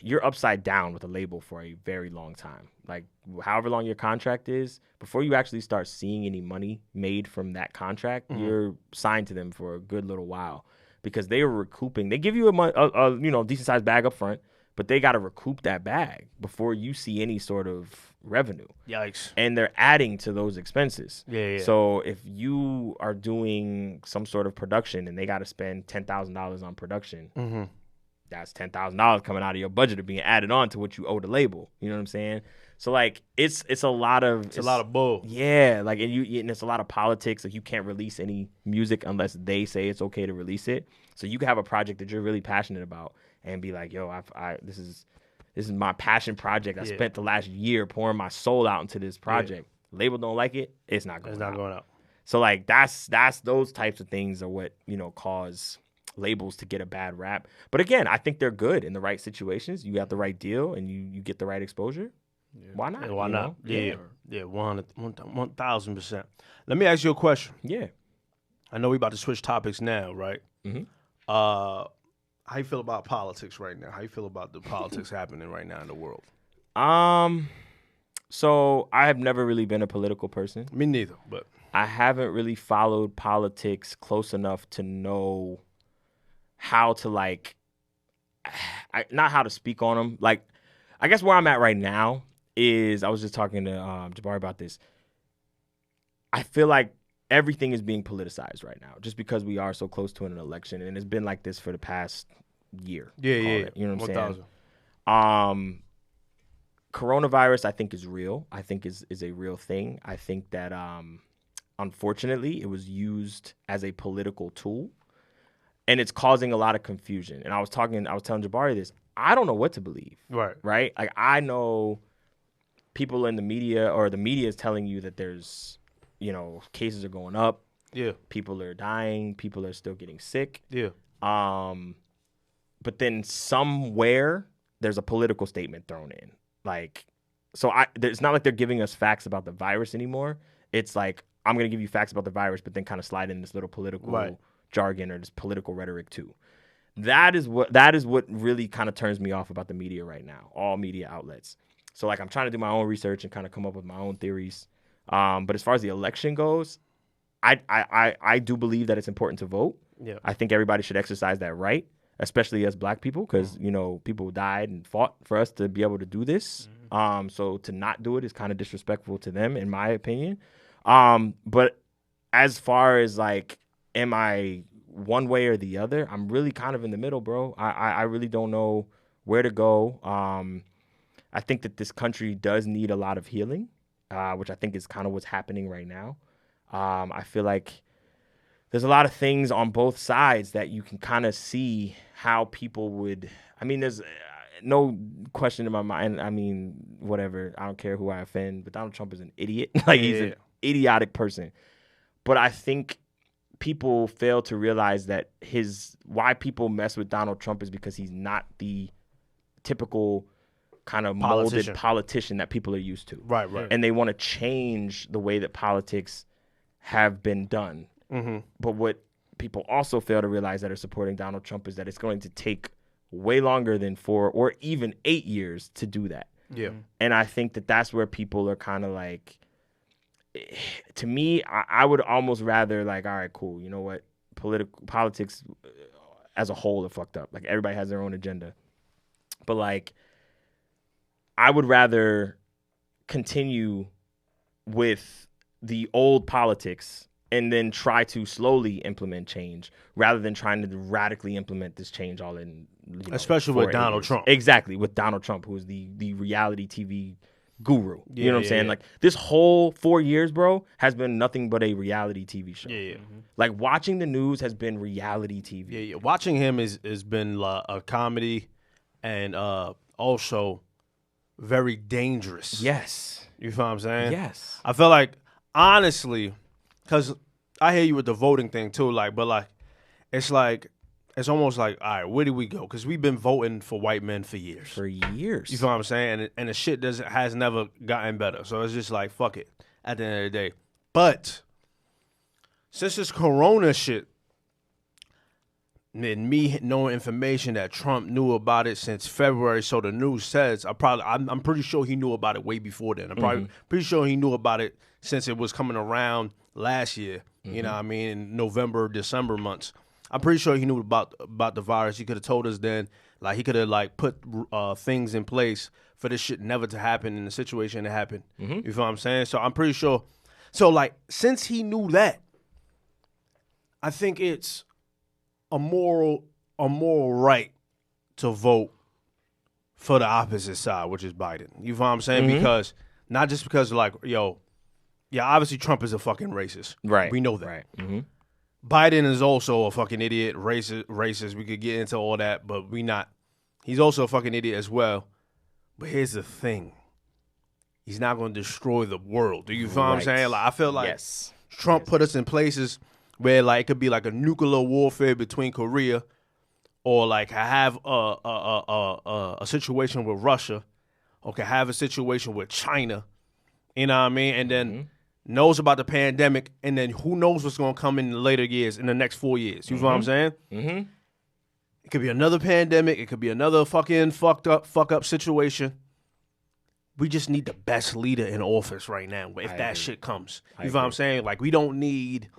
you're upside down with a label for a very long time. Like however long your contract is, before you actually start seeing any money made from that contract, you're signed to them for a good little while because they are recouping. They give you a decent sized bag up front, but they got to recoup that bag before you see any sort of revenue. Yikes. And they're adding to those expenses. Yeah. So if you are doing some sort of production and they got to spend $10,000 on production, that's $10,000 coming out of your budget or being added on to what you owe the label. You know what I'm saying? So like it's a lot of a lot of bull. Yeah, like and it's a lot of politics. Like you can't release any music unless they say it's okay to release it. So you can have a project that you're really passionate about and be like, yo, this is my passion project. I spent the last year pouring my soul out into this project. Label don't like it, it's not going out. So like that's those types of things are what, cause labels to get a bad rap. But again, I think they're good in the right situations. You got the right deal and you get the right exposure. Yeah. Why not? Yeah, why not? Yeah, 1,000%. Let me ask you a question. Yeah. I know we about to switch topics now, right? Mm-hmm. How you feel about politics right now? How you feel about the politics happening right now in the world? So I have never really been a political person. Me neither, but I haven't really followed politics close enough to know how to not how to speak on them. Like, I guess where I'm at right now is, I was just talking to Jabari about this. I feel like everything is being politicized right now just because we are so close to an election, and it's been like this for the past year. Yeah. You know what I'm saying? Coronavirus, I think, is real. I think is a real thing. I think that unfortunately it was used as a political tool, and it's causing a lot of confusion. And I was telling Jabari this. I don't know what to believe. Right? Like, I know people in the media, or the media is telling you that there's, cases are going up. Yeah. People are dying. People are still getting sick. Yeah. But then somewhere there's a political statement thrown in. Like, so it's not like they're giving us facts about the virus anymore. It's like, I'm going to give you facts about the virus, but then kind of slide in this little political jargon or this political rhetoric too. That is what really kind of turns me off about the media right now, all media outlets. So like, I'm trying to do my own research and kind of come up with my own theories. But as far as the election goes, I do believe that it's important to vote. Yeah. I think everybody should exercise that right, especially as Black people, because people died and fought for us to be able to do this. So to not do it is kind of disrespectful to them, in my opinion. But as far as like, am I one way or the other? I'm really kind of in the middle, bro. I really don't know where to go. I think that this country does need a lot of healing, which I think is kind of what's happening right now. I feel like there's a lot of things on both sides that you can kind of see how people would. I mean, there's no question in my mind. I mean, whatever. I don't care who I offend, but Donald Trump is an idiot. He's an idiotic person. But I think people fail to realize that why people mess with Donald Trump is because he's not the typical kind of molded politician that people are used to. Right. And they want to change the way that politics have been done. But what people also fail to realize that are supporting Donald Trump is that it's going to take way longer than 4 or even 8 years to do that. Yeah. And I think that that's where people are kind of like, to me, I would almost rather like, all right, cool. You know what? Politics as a whole are fucked up. Like, everybody has their own agenda. But like, I would rather continue with the old politics and then try to slowly implement change rather than trying to radically implement this change all in. Especially with Donald Trump. Exactly, with Donald Trump, who is the reality TV guru. You know what I'm saying? Like, this whole 4 years, bro, has been nothing but a reality TV show. Like, watching the news has been reality TV. Watching him has been a comedy and also very dangerous. Yes. You feel what I'm saying? Yes. I feel like, honestly, because I hear you with the voting thing too, but it's almost like, all right, where do we go? Because we've been voting for white men for years. You feel what I'm saying? And the shit has never gotten better. So it's just like, fuck it at the end of the day. But since this corona shit, and me knowing information that Trump knew about it since February, so the news says, I'm pretty sure he knew about it way before then. I'm pretty sure he knew about it since it was coming around last year. You know what I mean? In November, December months. I'm pretty sure he knew about the virus. He could have told us then. Like, he could have put things in place for this shit never to happen in the situation that happened. You feel what I'm saying? So I'm pretty sure. So since he knew that, I think it's a moral right to vote for the opposite side, which is Biden. You feel what I'm saying? Because not just because obviously Trump is a fucking racist. Right. We know that. Right. Biden is also a fucking idiot, racist. We could get into all that, but we not. He's also a fucking idiot as well. But here's the thing. He's not going to destroy the world. Do you feel what I'm saying? I feel like Trump put us in places where it could be like a nuclear warfare between Korea, or have a situation with Russia, or could have a situation with China. You know what I mean? And then knows about the pandemic, and then who knows what's going to come in the later years, in the next 4 years. You feel what I'm saying? It could be another pandemic. It could be another fucking fuck up situation. We just need the best leader in office right now if that shit comes. You feel what I'm saying? We don't need,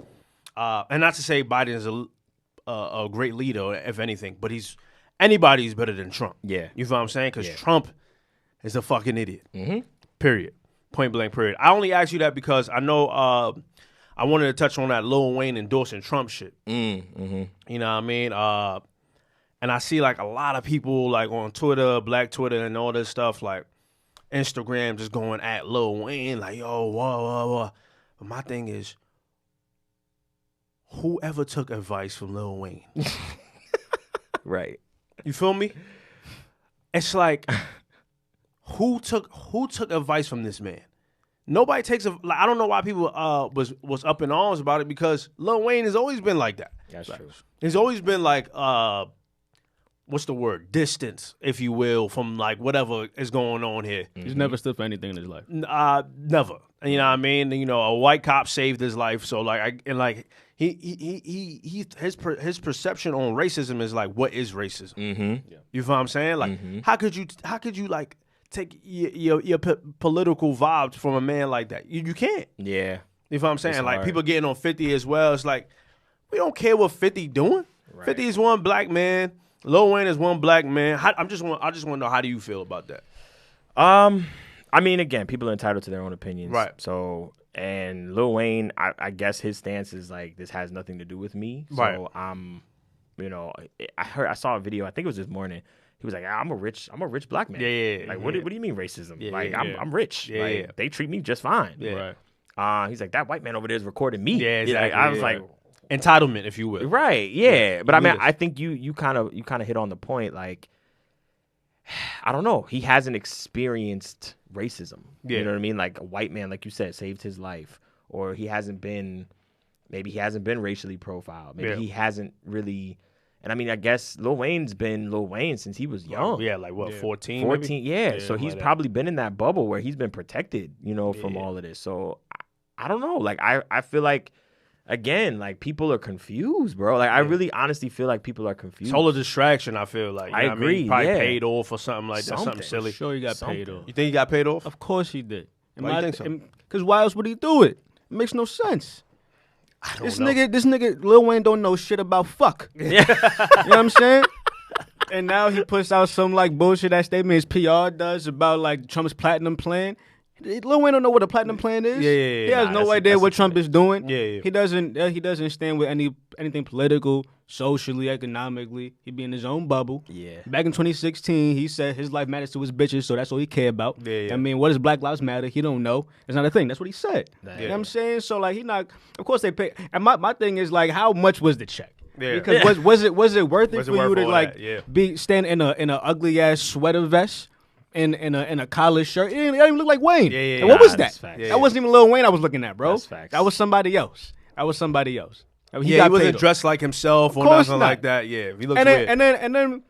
and not to say Biden is a great leader, if anything, but anybody's better than Trump. Yeah. You feel what I'm saying? Because Trump is a fucking idiot. Period. Point blank, period. I only asked you that because I know I wanted to touch on that Lil Wayne endorsing Trump shit. You know what I mean? And I see a lot of people on Twitter, Black Twitter, and all this stuff, Instagram, just going at Lil Wayne, yo, whoa. But my thing is, whoever took advice from Lil Wayne? Right. You feel me? It's who took advice from this man? Nobody takes I don't know why people was up in arms about it, because Lil Wayne has always been like that. That's true. There's always been like what's the word? Distance, if you will, from like whatever is going on here. He's never stood for anything in his life. Never. You know what I mean? You know, a white cop saved his life, so like, his perception on racism is like, what is racism? Mm-hmm. You feel what I'm saying? Like, how could you like take your political vibes from a man like that? You can't. Yeah. You feel what I'm saying? It's Like hard. people getting on 50 as well. It's like we don't care what 50 doing. Right. 50 is one black man. Lil Wayne is one black man. I just want to know, how do you feel about that? I mean, again, people are entitled to their own opinions. Right. So, and Lil Wayne, I guess his stance is like, this has nothing to do with me. Right. So, you know, I saw a video. I think it was this morning. He was like, I'm a rich black man. Yeah. Like, what do you mean racism? Yeah, like, yeah. I'm rich. Yeah, like, yeah. they treat me just fine. Yeah. Right. He's like, that white man over there is recording me. Yeah, He's like- exactly, I was yeah. like, Entitlement, if you will. right, yeah. But I mean, Yes. I think you kind of hit on the point. Like, I don't know. He hasn't experienced racism. Yeah. You know what I mean? Like a white man, like you said, saved his life, or he hasn't been racially profiled. Maybe Yeah. he hasn't really. And I mean, I guess Lil Wayne's been Lil Wayne since he was young. Yeah, like what, 14? 14, yeah. So something he's like that. probably been in that bubble where he's been protected, you know, from all of this. So I don't know. Like I feel like, again, like people are confused, bro. Like I really honestly feel like people are confused. It's all a distraction, I feel like. You I know what agree, mean? Probably yeah. paid off or something like that, something Something. silly. Sure, he got Something. paid off. You think he got paid off? Of course he did. Why you think so? Because why else would he do it? It makes no sense. I don't This know. nigga, Lil Wayne don't know shit about fuck. Yeah. You know what I'm saying? And now he puts out some like bullshit that statement his PR does about like Trump's platinum plan. Lil Wayne don't know what a platinum plan is. Yeah, yeah, yeah. He has Nah, no that's- idea that's what the Trump is doing. Yeah, yeah. He doesn't stand with anything political, socially, economically. He be in his own bubble. Yeah. Back in 2016, he said his life matters to his bitches, so that's all he care about. Yeah, yeah. I mean, what does Black Lives Matter? He don't know. It's not a thing. That's what he said. You know Yeah. what I'm saying? So like he not. Of course they pay. And my thing is like, how much was the check? Yeah. Because was it worth it Was it for worth you to all like that? Yeah. be stand in a ugly ass sweater vest in a collar shirt? It didn't even look like Wayne. Yeah, yeah, And yeah. what was Nah, that? that's facts. Yeah, That wasn't even Lil Wayne I was looking at, bro. That's facts. That was somebody else. I mean, He got wasn't paid off. dressed like himself or course nothing not. like that. Yeah, he looked And weird. then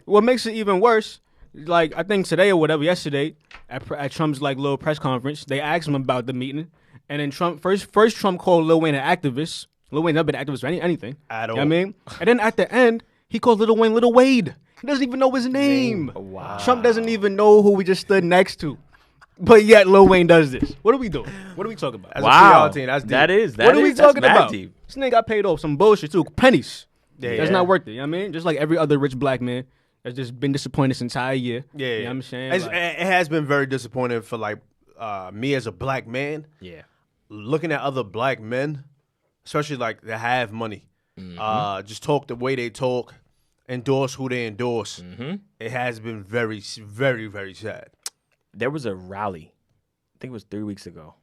what makes it even worse, like I think today or whatever, yesterday at Trump's like little press conference, they asked him about the meeting, and then Trump first Trump called Lil Wayne an activist. Lil Wayne never been an activist for anything. At You know all. what I mean? And then at the end, he called Lil Wayne Lil Wade. He doesn't even know his name. Wow. Trump doesn't even know who we just stood next to. But yet Lil Wayne does this. What are we doing? What are we talking about? As a Wow. PR team, that's deep. That is. What are we that's talking mad about? deep. This nigga got paid off some bullshit too. Pennies. Yeah, That's yeah. not worth it. You know what I mean? Just like every other rich black man that's just been disappointed this entire year. Yeah, You know what I'm saying? It's- Like, it has been very disappointing for like me as a black man, Yeah. looking at other black men, especially like that have money, just talk the way they talk, endorse who they endorse. It has been very, very, very sad. There was a rally. I think it was 3 weeks ago.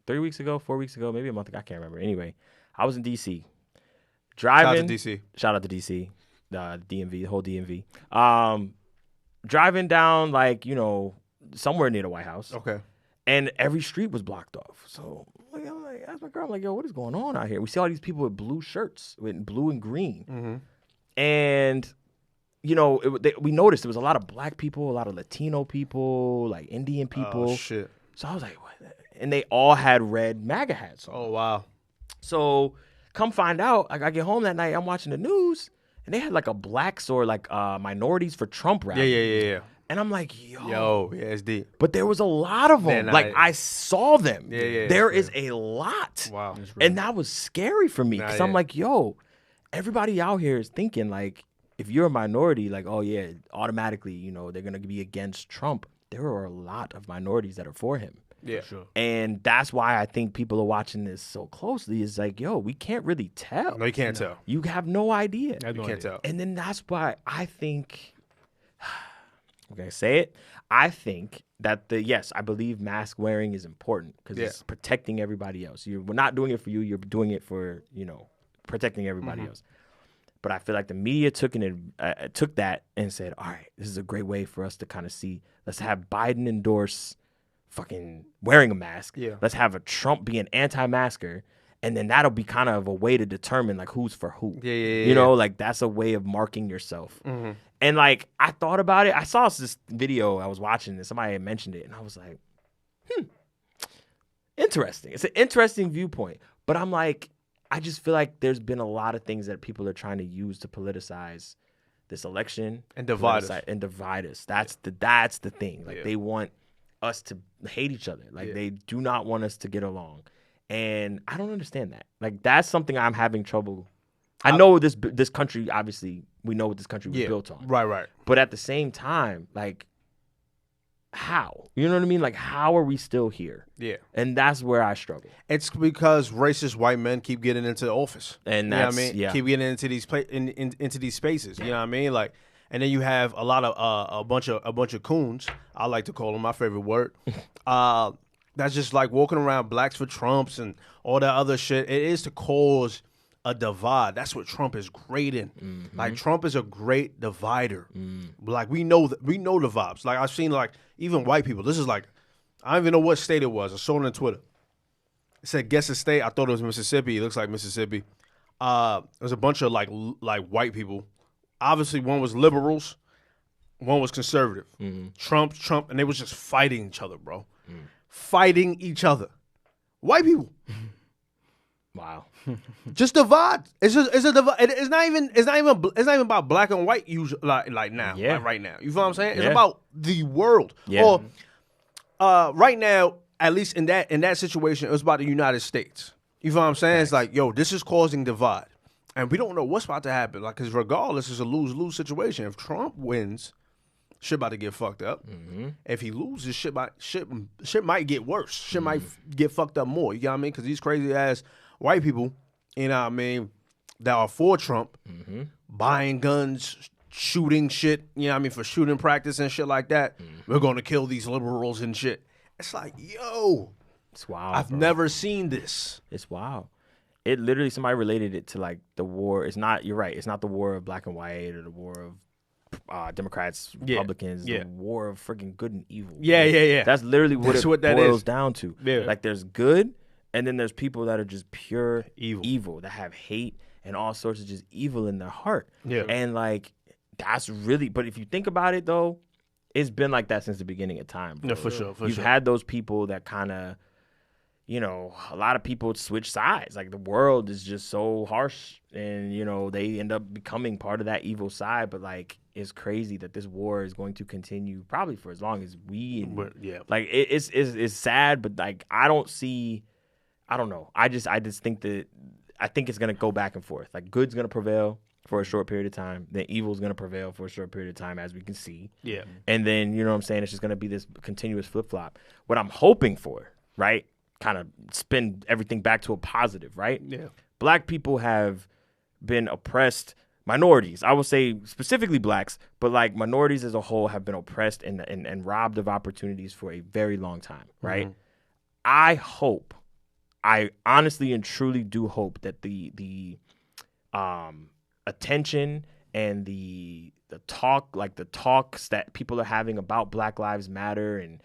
3 weeks ago, 4 weeks ago, maybe a month ago. I can't remember. Anyway, I was in D.C. Shout out Driving. to DC. Shout out to DC, the DMV, the whole DMV. Driving down, like, you know, somewhere near the White House, Okay. and every street was blocked off. So I'm like, ask my girl, I'm like, yo, what is going on out here? We see all these people with blue shirts, with blue and green, and you know, we noticed there was a lot of black people, a lot of Latino people, like Indian people. Oh shit. So I was like, what? And they all had red MAGA hats on. Oh wow. So come find out, like I get home that night, I'm watching the news, and they had like a blacks or like minorities for Trump rally. Yeah. And I'm like, Yo, yeah, it's deep. but there was a lot of them. Man, like I- I saw them. Yeah. There is a lot. Wow. And that was scary for me because Nah, I'm yeah. like, yo, everybody out here is thinking like, if you're a minority, like, oh yeah, automatically, you know, they're gonna be against Trump. There are a lot of minorities that are for him. Yeah. sure. And that's why I think people are watching this so closely. Is like, yo, we can't really tell. No, you can't tell. You have no idea. I have no You can't idea. tell. And then that's why I think, I'm going to say it, I think that yes, I believe mask wearing is important because Yeah. it's protecting everybody else. We're not doing it for you. You're doing it for, you know, protecting everybody else. But I feel like the media took that and said, all right, this is a great way for us to kind of see, let's have Biden endorse fucking wearing a mask. Yeah. Let's have a Trump be an anti-masker. And then that'll be kind of a way to determine like who's for who. Yeah. You know, like that's a way of marking yourself. Mhm. And like I thought about it. I saw this video I was watching and somebody had mentioned it and I was like, interesting. It's an interesting viewpoint. But I'm like, I just feel like there's been a lot of things that people are trying to use to politicize this election And divide us. and divide us. That's the thing. Like Yeah. they want us to hate each other. Like Yeah. they do not want us to get along. And I don't understand that. Like that's something I'm having trouble. I know this country, obviously, we know what this country was built on. Right. But at the same time, like, how? You know what I mean? Like, how are we still here? Yeah. And that's where I struggle. It's because racist white men keep getting into the office. And You know what I that's, mean? yeah. Keep getting into these into these spaces. You know what I mean? Like, and then you have a lot of a bunch of coons. I like to call them, my favorite word. That's just like walking around blacks for Trumps and all that other shit. It is to cause a divide. That's what Trump is great in. Mm-hmm. Like Trump is a great divider. Like we know the vibes. Like I've seen like even white people. This is like I don't even know what state it was. I saw it on Twitter. It said guess the state. I thought it was Mississippi. It looks like Mississippi. There's a bunch of like white people. Obviously, one was liberals, one was conservative. Trump, and they was just fighting each other, bro. Fighting each other. White people. Wow. Just divide. It's a divide. It's not even about black and white usually like now. Yeah. Like right now. You feel what I'm saying? It's Yeah. about the world. Yeah. Or right now, at least in that situation, it was about the United States. You feel what I'm saying? It's like, yo, this is causing divide. And we don't know what's about to happen. Like, because regardless, it's a lose-lose situation. If Trump wins, shit about to get fucked up. If he loses, shit might get worse. Shit might get fucked up more. You know what I mean? Because these crazy ass white people, you know what I mean, that are for Trump, buying guns, shooting shit, you know what I mean, for shooting practice and shit like that. We're going to kill these liberals and shit. It's like, yo, It's wild. I've bro. never seen this. It's wild. It literally, somebody related it to like the war. It's not, you're right. It's not the war of black and white or the war of Democrats, Yeah. Republicans, Yeah. the war of freaking good and evil. Yeah. That's literally That's what what it that boils is. down to. Yeah. Like there's good, and then there's people that are just pure Evil. that have hate and all sorts of just evil in their heart. Yeah. And like that's really, but if you think about it though, it's been like that since the beginning of time. Bro. Yeah, for sure. You've had those people that kind of, you know, a lot of people switch sides. Like the world is just so harsh, and you know they end up becoming part of that evil side. But like, it's crazy that this war is going to continue probably for as long as we. And, Yeah. like it's sad, but like I don't know. I just think that I think it's gonna go back and forth. Like good's gonna prevail for a short period of time, then evil's gonna prevail for a short period of time, as we can see. Yeah. And then, you know what I'm saying, it's just going to be this continuous flip-flop. What I'm hoping for, right, kind of spin everything back to a positive, right? Yeah. Black people have been oppressed, minorities, I will say specifically blacks, but like minorities as a whole have been oppressed and robbed of opportunities for a very long time, right? I honestly and truly do hope that the attention and the talks that people are having about Black Lives Matter and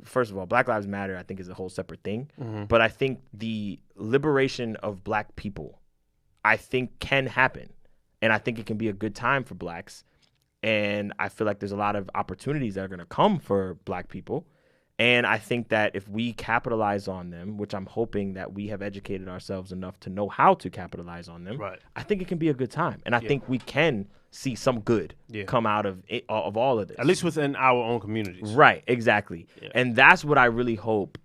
first of all, Black Lives Matter I think is a whole separate thing, but I think the liberation of black people I think can happen, and I think it can be a good time for blacks, and I feel like there's a lot of opportunities that are going to come for black people. And I think that if we capitalize on them, which I'm hoping that we have educated ourselves enough to know how to capitalize on them, Right. I think it can be a good time. And I think we can see some good come out of all of this. At least within our own communities. Right, exactly. Yeah. And that's what I really hope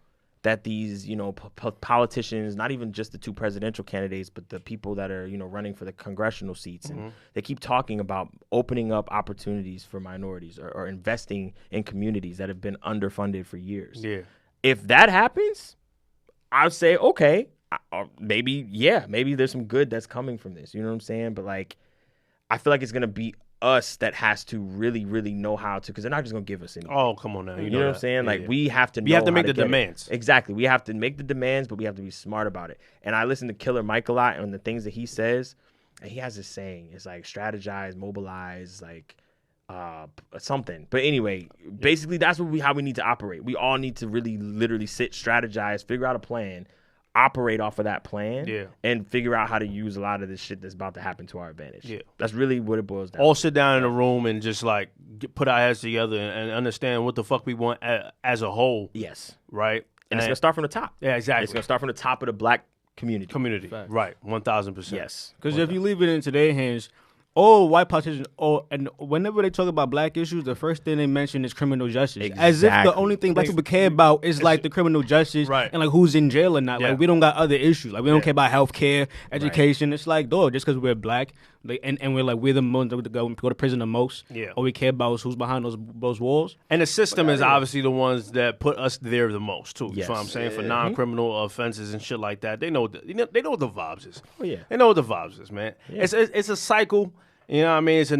that these, you know, politicians, not even just the two presidential candidates, but the people that are, you know, running for the congressional seats, and they keep talking about opening up opportunities for minorities or investing in communities that have been underfunded for years. Yeah. If that happens, I would say, okay, maybe there's some good that's coming from this. You know what I'm saying? But like, I feel like it's going to be us that has to really, really know how to, because they're not just going to give us anything. Oh, come on now. You know what I'm saying? Like, we have to know We have to how make the get it. demands. Exactly. We have to make the demands, but we have to be smart about it. And I listen to Killer Mike a lot, and the things that he says, and he has this saying, it's like strategize, mobilize, like something. But anyway, basically that's how we need to operate. We all need to really literally sit, strategize, figure out a plan, operate off of that plan Yeah. and figure out how to use a lot of this shit that's about to happen to our advantage. Yeah. That's really what it boils down All to. sit down in a room and just like put our heads together and understand what the fuck we want as a whole, Yes. right? And it's going to start from the top. yeah, exactly. It's going to start from the top of the black community. Community, right? 1,000%. Yes. Because if you leave it into their hands, all white politicians, and whenever they talk about black issues, the first thing they mention is criminal justice, as if the Exactly. only thing black people care about is like the criminal justice, Right. and like who's in jail or not. Yeah. Like we don't got other issues. Like we don't Yeah. care about healthcare, education. It's like, dog, just because we're black, and we're like we're the ones that go to prison the most. Yeah. All we care about is who's behind those walls. And the system is obviously the ones that put us there the most too. You Yes. know what I'm saying? For non-criminal offenses and shit like that, they know they know what the vibes is. Oh, yeah. They know what the vibes is, man. It's a cycle. You know what I mean? It's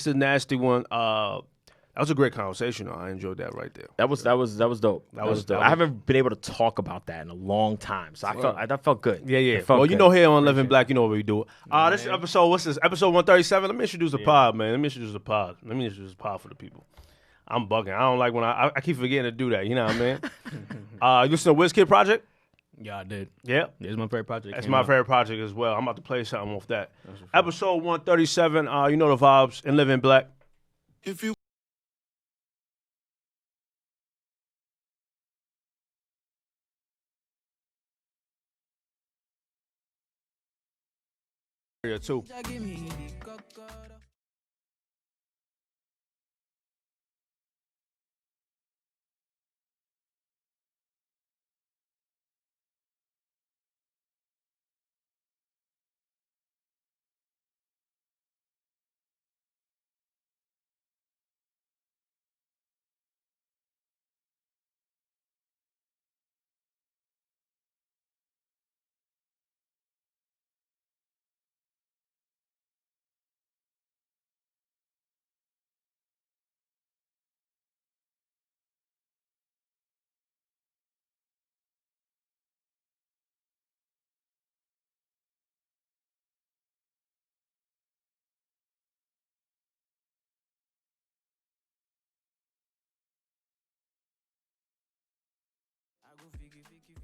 a nasty one. That was a great conversation. I enjoyed that right there. That was dope. That was dope. I was- haven't been able to talk about that in a long time, so that felt good. Yeah. It felt Well, you good. know, here on Living Black, you know what we do. This episode, what's this? Episode 137. Let me introduce the pod, man. Let me introduce the pod for the people. I'm bugging. I don't like when I keep forgetting to do that. You know what I mean? You listen to WizKid Project? Yeah, I did. Yeah. It's my favorite project. That's my favorite project as well. I'm about to play something off that. Episode 137. You know the vibes in Living Black. If you Area 2.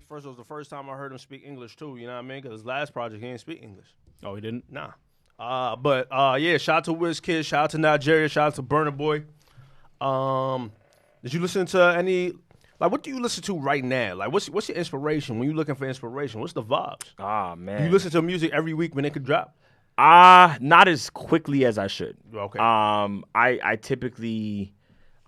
First, it was the first time I heard him speak English too. You know what I mean? Because his last project, he didn't speak English. Oh, he didn't. Nah. But yeah, shout out to WizKid, shout out to Nigeria, shout out to Burna Boy. Did you listen to any? Like, what do you listen to right now? Like, what's your inspiration when you're looking for inspiration? What's the vibes? Ah, Do man. you listen to music every week when it could drop? Not as quickly as I should. Okay. I typically,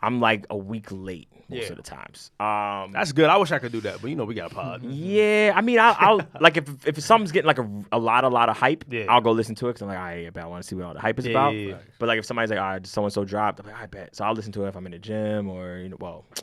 I'm like a week late most Yeah. of the times. That's good. I wish I could do that, but you know we got a pod. Yeah, I mean, I'll like if something's getting like a lot of hype, Yeah. I'll go listen to it because I'm like, all right, I want to see what all the hype is Yeah, about. yeah, yeah. But like if somebody's like, all right, so and so dropped, I'm like, I bet. So I'll listen to it if I'm in the gym or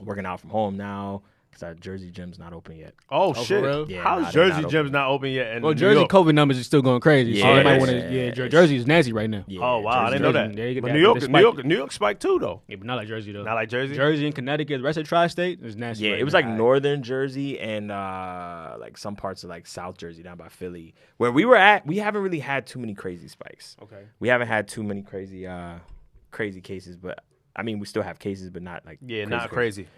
working out from home now because that Jersey gym's not open yet. Oh, for shit! real? Yeah, How's nah, they're Jersey not Gym's open. not open yet? In Well, New Jersey York? COVID numbers is still going crazy. So Yeah, you might it want is. to. Yeah, Jersey is nasty right now. Yeah, Oh wow, I didn't know that. Yeah, you But got- New York, they New York, New York spiked too though. Yeah, but not like Jersey though. Not like Jersey. Jersey and Connecticut, the rest of the tri-state is nasty. Yeah, right it was now. like northern Jersey and like some parts of like South Jersey down by Philly, where we were at. We haven't really had too many crazy spikes. Okay. We haven't had too many crazy cases, but I mean, we still have cases, but not like Yeah, not crazy.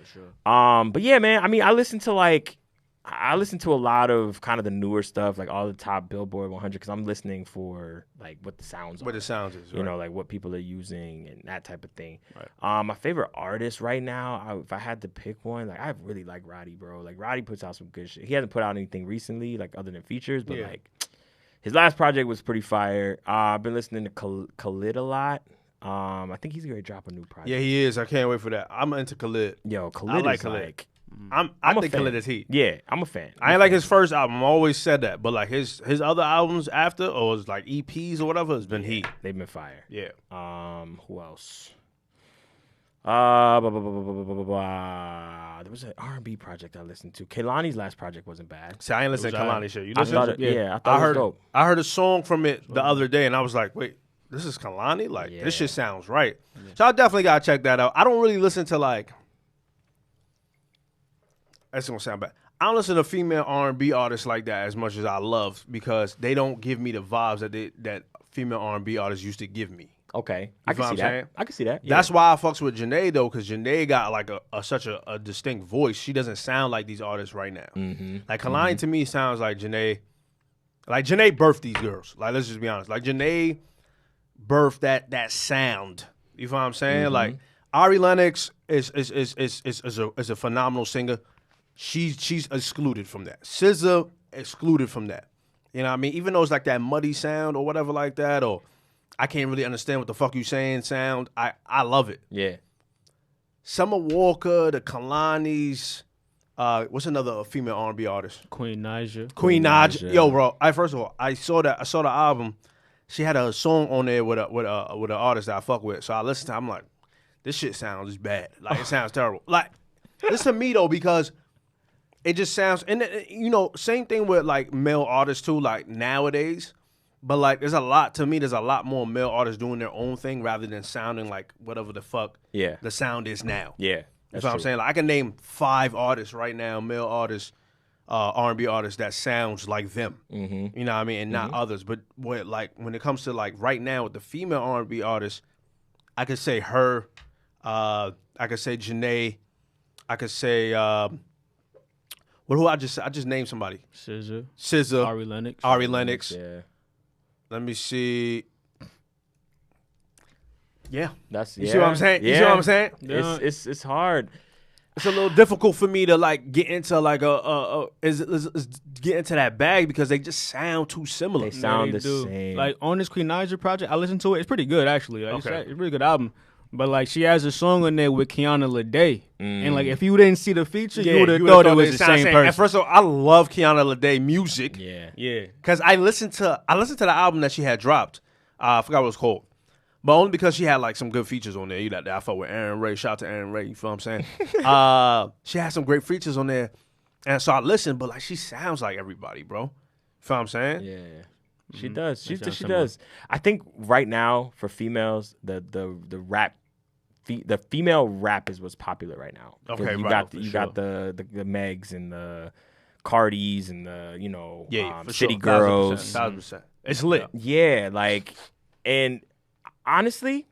But yeah, man. I mean, I listen to a lot of kind of the newer stuff, like all the top Billboard 100, because I'm listening for like what the sounds What are. the sounds is, You right. know, like what people are using and that type of thing. Right. My favorite artist right now, if I had to pick one, like I really like Roddy, bro. Like Roddy puts out some good shit. He hasn't put out anything recently, like other than features, but Yeah. like his last project was pretty fire. I've been listening to Khalid a lot. I think he's gonna drop a new project. Yeah, he is. I can't wait for that. I'm into Khalid. Yo, Khalid like is Khalid. like, I I'm a think fan. Khalid is heat. yeah, I'm a fan. I ain't like his first album. I always said that, but like his other albums after, or his like EPs or whatever, has been heat. They've been fire. Yeah. Who else? There was an R&B project I listened to. Kaylani's last project wasn't bad. See, I ain't listening to was Kalani shit. You I listen? thought it, yeah, I thought I it heard was dope. I heard a song from it the other day, and I was like, wait, this is Kalani? Like Yeah. this shit sounds right. So I definitely gotta check that out. I don't really listen to like. That's gonna sound bad. I don't listen to female R&B artists like that as much as I love because they don't give me the vibes that female R&B artists used to give me. Okay, I feel can what see I'm that. saying? I can see that. That's why I fucks with Janae though, because Janae got like such a distinct voice. She doesn't sound like these artists right now. Like Kalani to me sounds like Janae. Like Janae birthed these girls. Like let's just be honest. Like Janae birthed that sound. You feel what I'm saying? Like Ari Lennox is a phenomenal singer. She's excluded from that. SZA excluded from that. You know what I mean? Even though it's like that muddy sound or whatever like that, or I can't really understand what the fuck you saying sound. I love it. Yeah. Summer Walker, the Kalanis, what's another female R&B artist? Queen Naija. Queen Naija. Naija. Yo, bro. First of all, I saw the album. She had a song on there with an artist that I fuck with. So I listened to it, I'm like, this shit sounds bad. Like it sounds terrible. Like, listen to me though, because it just sounds, and you know, same thing with like male artists too, like nowadays. But like, there's a lot more male artists doing their own thing rather than sounding like whatever the fuck the sound is now. Yeah. That's what I'm saying. Like, I can name 5 artists right now, male artists, R&B artists that sounds like them. You know what I mean, and not others. But when it comes to like right now with the female R&B artists, I could say her. I could say Janae. I could say. Who I just named somebody. SZA. Ari Lennox. Yeah. Let me see. Yeah. You see what I'm saying? Yeah. You see what I'm saying? Yeah. It's hard. It's a little difficult for me to like get into like get into that bag because they just sound too similar. They sound They the do. same. Like on this Queen Naija project, I listened to it. It's pretty good actually. Like, Okay. it's a really good album. But like she has a song on there with Kiana Lede, and like if you didn't see the feature, you would have thought it was the same person. And first of all, I love Kiana Lede music. yeah. Yeah, Because I listened to the album that she had dropped. I forgot what it was called. But only because she had like some good features on there. You know, I fuck with Aaron Ray. Shout out to Aaron Ray. You feel what I'm saying? She had some great features on there. And so I listened, but like she sounds like everybody, bro. You feel what I'm saying? Yeah. She does. She sounds she similar. does. I think right now for females, the rap, the female rap is what's popular right now. Because Okay, you right, got for you sure. got the Megs and the Cardis and the For City sure. Girls. 1,000%. It's lit. Yeah, like, and honestly,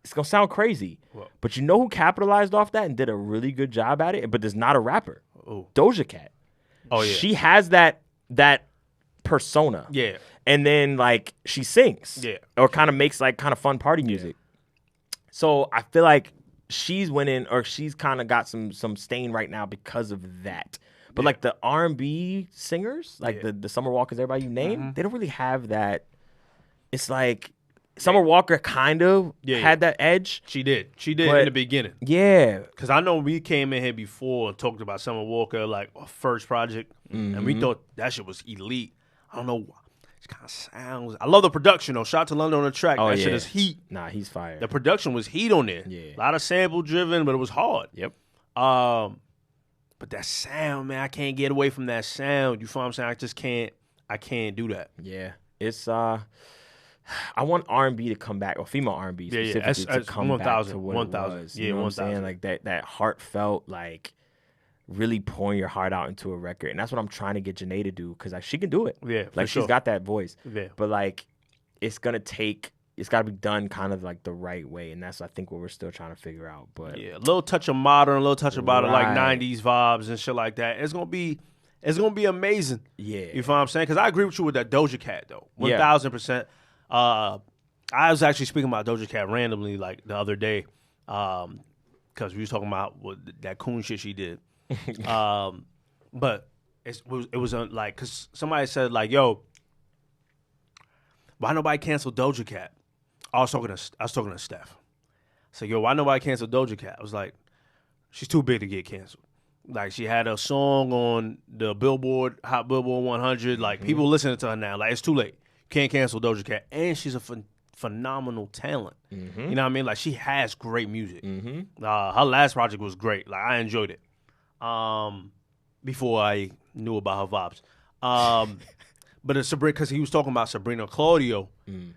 it's gonna sound crazy, What? but you know who capitalized off that and did a really good job at it, but is not a rapper? Ooh. Doja Cat. Oh yeah. She has that persona. Yeah. And then like she sings. Yeah. Or kind of makes like kind of fun party music. So I feel like she's winning, or she's kind of got some stain right now because of that. But like the R&B singers, like the Summer Walkers, everybody you name, they don't really have that. It's like Summer Walker kind of had that edge. She did. She did But- in the beginning. Yeah. Because I know we came in here before and talked about Summer Walker, like our first project, and we thought that shit was elite. I don't know. It kind of sounds. I love the production though. Shout out to London on the track. Oh, That shit yeah. is heat. Nah, he's fired. The production was heat on there. Yeah. A lot of sample driven, but it was hard. Yep. But that sound, man, I can't get away from that sound. You feel what I'm saying? I just can't. I can't do that. Yeah. It's I want R&B to come back, or female R&B Yeah, yeah. specifically That's to come 1,000, back to what 1,000. it was. Yeah, You know what I'm 1,000. saying? Like that heartfelt, like really pouring your heart out into a record. And that's what I'm trying to get Janae to do, because she can do it. Yeah, for like sure. she's got that voice. Yeah. But like it's got to be done kind of like the right way. And that's, I think, what we're still trying to figure out. But Yeah, a little touch of modern, a little touch of like Right. 90s vibes and shit like that. It's gonna be amazing. yeah. You feel what I'm saying? Because I agree with you with that Doja Cat though, Yeah. 1,000%. I was actually speaking about Doja Cat randomly like the other day, because we was talking about that coon shit she did. But it was like, because somebody said like, yo, why nobody canceled Doja Cat? I was talking to Steph. So yo, why nobody canceled Doja Cat? I was like, she's too big to get canceled. Like she had a song on the Hot Billboard 100. Like people listening to her now. Like it's too late. Can't cancel Doja Cat, and she's a phenomenal talent. You know what I mean? Like she has great music. Her last project was great. Like I enjoyed it. Before I knew about her vibes. But it's Sabrina, because he was talking about Sabrina Claudio and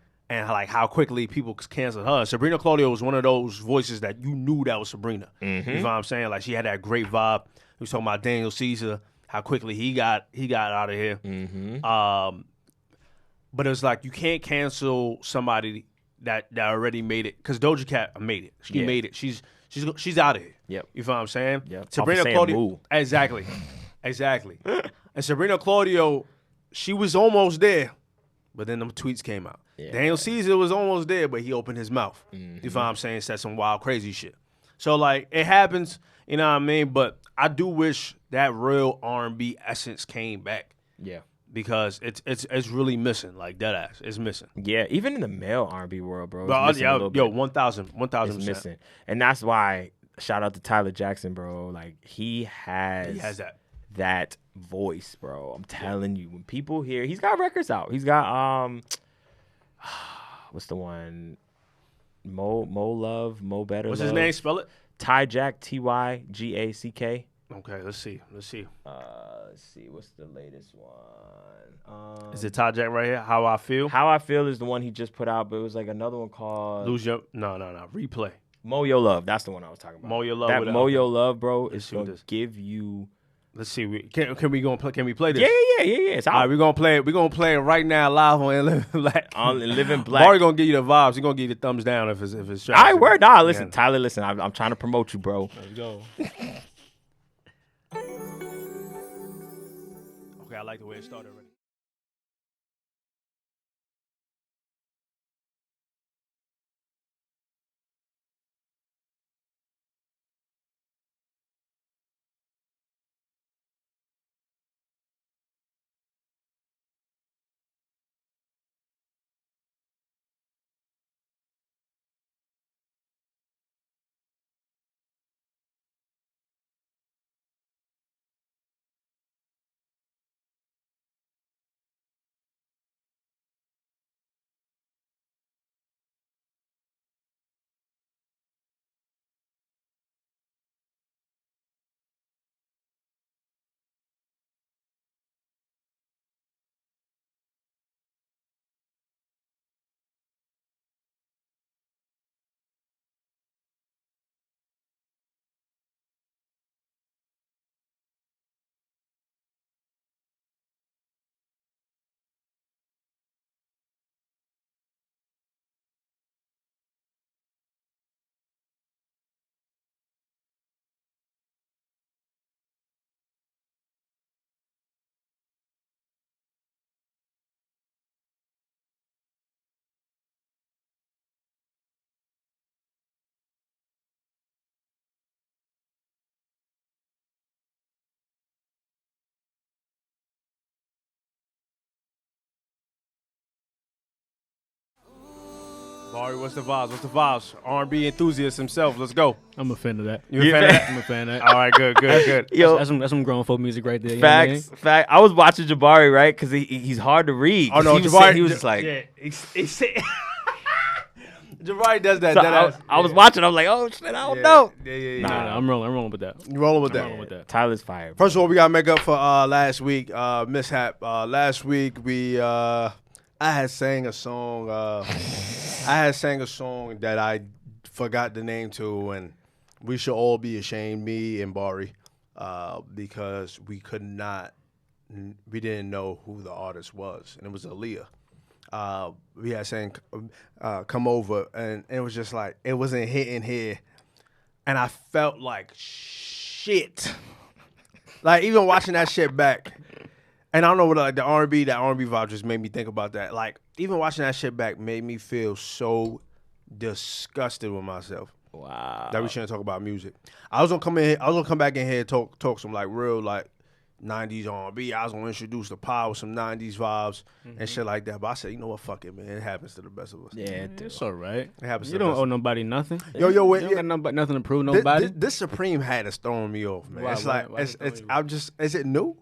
like how quickly people canceled her. Sabrina Claudio was one of those voices that you knew that was Sabrina. You know what I'm saying? Like she had that great vibe. He was talking about Daniel Caesar, how quickly he got out of here. But it's like you can't cancel somebody that already made it. Because Doja Cat made it. She Yeah. made it. She's out of here. Yep. You feel what I'm saying? Yep. Sabrina Off of saying Claudio. moo. Exactly. Exactly. And Sabrina Claudio, she was almost there, but then them tweets came out. Yeah. Daniel Caesar was almost there, but he opened his mouth. You feel what I'm saying? Said some wild, crazy shit. So like it happens, you know what I mean? But I do wish that real R&B essence came back Yeah. because it's really missing, like dead ass. It's missing. Yeah, even in the male R&B world, bro. It's But missing a little bit. 1,000%. It's missing. And that's why shout out to Tyler Jackson, bro. Like he has that. voice, bro. I'm telling you, when people hear, he's got records out. He's got what's the one? Mo Love, Mo Better. What's Love. his name? Spell it. Ty Jack, TYGACK. Okay, let's see. Let's see, what's the latest one? Is it Ty Jack right here? How I Feel? How I Feel is the one he just put out, but it was like another one called Lose Your... No. Replay. Mo Your Love. That's the one I was talking about. Mo Your Love. That with Mo it. Your Love, bro, is see what gonna this- give you. Let's see. Can we go and play? Can we play this? Yeah. It's All right, out. we're gonna play it. We're gonna play it right now live on Living Black. On Living Black. Barry gonna give you the vibes. He's gonna give you the thumbs down if it's All right, word. Nah, listen, Yeah. Tyler, listen. I'm trying to promote you, bro. Let's go. Okay, I like the way it started already. Barry, what's the vibes? What's the vibes? R&B enthusiast himself. Let's go. I'm a fan of that. You a fan of that? I'm a fan of that. All right, good. Yo, That's some grown folk music right there. You know what I mean? facts. I was watching Jabari, right? Because he's hard to read. Oh no, he was, Jabari. he was just like, yeah, he said. Jabari does that. so that I was watching. I was like, oh shit, I don't know. Yeah. Nah, I'm rolling with that. You rolling with I'm that? rolling with that. Tyler's fire. First of all, we gotta make up for last week mishap. Last week we I had sang a song. That I forgot the name to, and we should all be ashamed, me and Bari, because we didn't know who the artist was, and it was Aaliyah. We had sang "Come Over," and it was just like it wasn't hitting here, and I felt like shit. Like even watching that shit back, and I don't know what like that R&B vibe just made me think about that. Like even watching that shit back made me feel so disgusted with myself. Wow. That we shouldn't talk about music. I was gonna come back in here and talk some like real like 90s R&B. I was gonna introduce the pod with some 90s vibes and shit like that. But I said, you know what, fuck it, man. It happens to the best of us. Yeah, It's all right. It happens to You the don't best. owe nobody nothing. Yo, You don't got nothing to prove nobody. This Supreme hat is throwing me off, man. Why- it's why- like why is it it's throwing you I'm just is it new?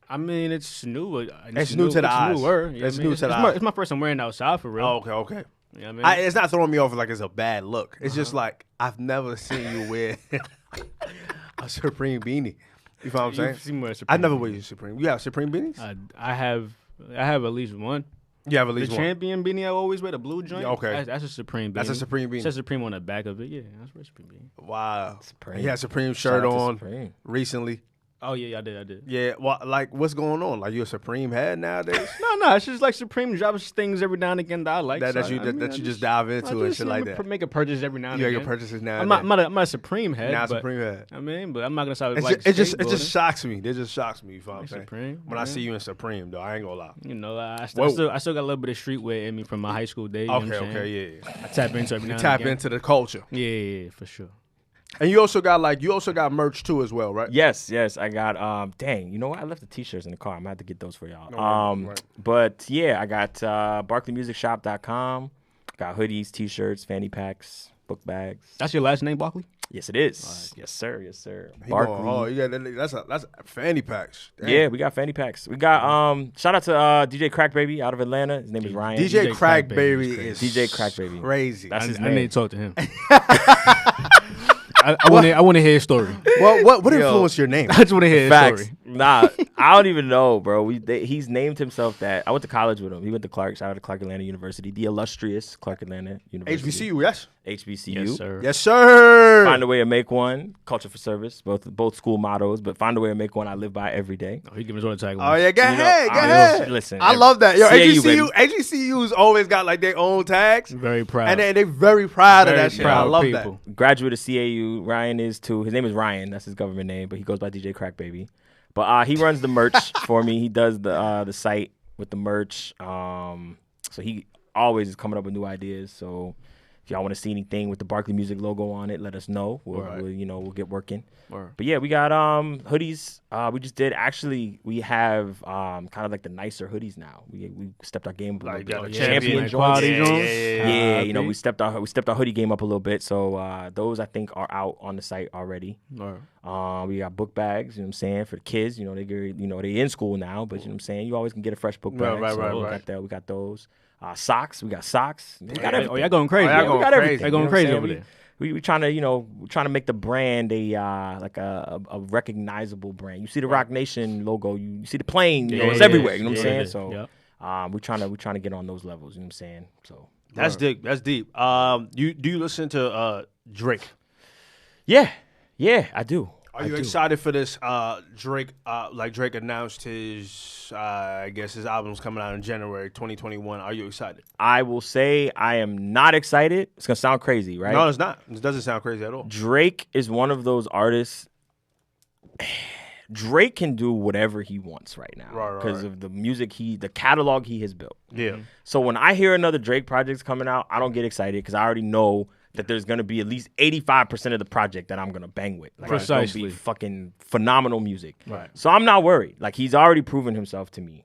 I mean, it's new. It's new to the eyes. Newer, you know It's what I mean? new to the my, eyes. It's my first time wearing it outside for real. Oh, okay. You know what I mean? It's not throwing me off like it's a bad look. It's just like I've never seen you wear a Supreme beanie. You feel what I'm saying? You've seen more I Supreme never beanies. wear Supreme. You have Supreme beanies? I have at least one. You have at The least one. champion beanie I always wear, the blue joint. Yeah, okay. That's a Supreme beanie. That's a Supreme beanie. It says Supreme on the back of it. Yeah, that's a Supreme beanie. Wow. Supreme. He had Supreme Shout shirt out to on Supreme. recently. Oh yeah, I did. Yeah, well, like what's going on? Like you a Supreme head nowadays? No, it's just like Supreme drops things every now and again that I like. that so that you I that, mean, that I you just dive into and just, shit you know, like that. Make a purchase every now and You again. make your purchases now. I'm and not, then. I'm not a Supreme head. Not but, Supreme head. I mean, but I'm not gonna start It's like it skateboarding. just shocks me. It just shocks me. You know what I'm saying? Supreme. When I see you in Supreme, though, I ain't gonna lie. You know, I Whoa. still got a little bit of streetwear in me from my high school days. You know what I'm saying? Okay, yeah. I tap into every now and Tap again. into the culture, Yeah, for sure. and you also got merch too as well, right? Yes, I got dang, you know what? I left the t-shirts in the car. I'm gonna have to get those for y'all. Right. But yeah, I got BarkleyMusicShop.com. Got hoodies, t-shirts, fanny packs, book bags. That's your last name, Barkley? Yes, it is. Yes, sir. He going hard. You got that's fanny packs. Damn. Yeah, we got fanny packs. We got shout out to DJ Crack Baby out of Atlanta. His name is Ryan. DJ Crack Baby Baby is DJ Crack Baby. crazy. That's his I name. need to talk to him. I want to hear his story. What influenced your name? I just want to hear his Facts. story. Nah, I don't even know, bro. He's named himself that. I went to college with him. He went to Clark. Shout out to Clark Atlanta University, the illustrious Clark Atlanta University. HBCU, yes. HBCU. Yes, sir. Yes, sir. Find a way to make one. Culture for service. Both school mottos, but find a way to make one I live by every day. Oh, he giving us all the tag. Oh yeah, go You know, ahead, go I- ahead. listen, I love that. Yo, CAU, HBCU's always got like their own tags, Very proud. and they're very proud of Very that shit. I proud love people. Graduate of CAU. Ryan is too. His name is Ryan. That's his government name, but he goes by DJ Crack Baby. But he runs the merch for me. He does the site with the merch. So he always is coming up with new ideas. So if y'all want to see anything with the Barkley Music logo on it, let us know. We'll get working. Word. But yeah, we got hoodies. We have kind of like the nicer hoodies now. We stepped our game up a little Like, bit. got the Champion like joints. quality Yeah, joints. yeah, Yeah, we stepped our hoodie game up a little bit. So those I think are out on the site already. Word. We got book bags, you know what I'm saying, for the kids. They in school now, but you know what I'm saying, you always can get a fresh book bag. Right. We got those. Socks, we got socks. We got everything. Oh, y'all going crazy. Oh, y'all We going got crazy. everything. Y'all going you know crazy what I'm over saying? there. We trying to make the brand a recognizable brand. You see the Rock Nation logo, you see the plane, it's everywhere. You know what I'm saying? So we trying to get on those levels. You know what I'm saying? So That's deep. That's deep. Do you listen to Drake? yeah, I do. Are you excited for this? Drake, like Drake announced his, I guess his album's coming out in January 2021. Are you excited? I will say I am not excited. It's gonna sound crazy, right? No, it's not. It doesn't sound crazy at all. Drake is one of those artists. Drake can do whatever he wants right now Right. because of the music the catalog he has built. Yeah. So when I hear another Drake project coming out, I don't get excited because I already know that there's gonna be at least 85% of the project that I'm gonna bang with. Like, it's gonna Precisely. be fucking phenomenal music. Right. So I'm not worried. Like he's already proven himself to me.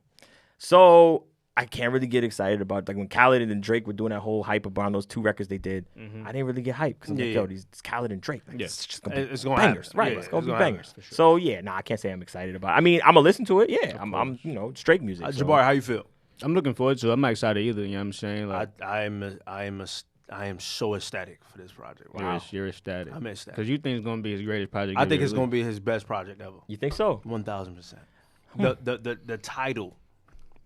So I can't really get excited about like when Khaled and Drake were doing that whole hype about those 2 records they did. I didn't really get hyped because I'm like, yo, it's Khaled and Drake. Like, it's just gonna be It's gonna bangers, happen. right? Yeah, It's gonna be happen, bangers. for sure. So yeah, I can't say I'm excited about it. I mean, I'm gonna listen to it. Yeah, I'm Drake music. so- Jabari, how you feel? I'm looking forward to it. I'm not excited either. You know what I'm saying? Like, I am so ecstatic for this project. Wow. you're ecstatic. I'm ecstatic. Because you think it's going to be his greatest project. I think it's gonna be his best project ever. You think so? 1000%. The title,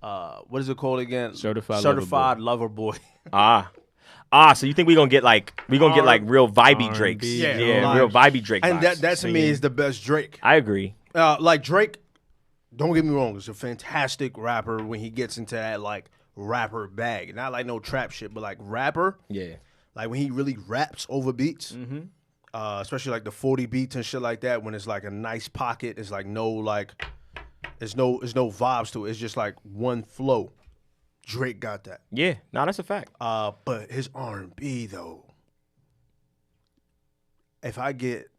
what is it called again? Certified Lover Boy. So you think we're gonna get like real vibey R&B. Drakes? Yeah, real vibey Drake. And vibes. that to me is the best Drake. I agree. Like Drake, don't get me wrong, he's a fantastic rapper when he gets into that like rapper bag. Not like no trap shit, but like rapper. Yeah. Like when he really raps over beats. Especially like the 40 beats and shit like that, when it's like a nice pocket, it's like no it's no vibes to it. It's just like one flow. Drake got that. Yeah. No, that's a fact. But his R&B though, if I get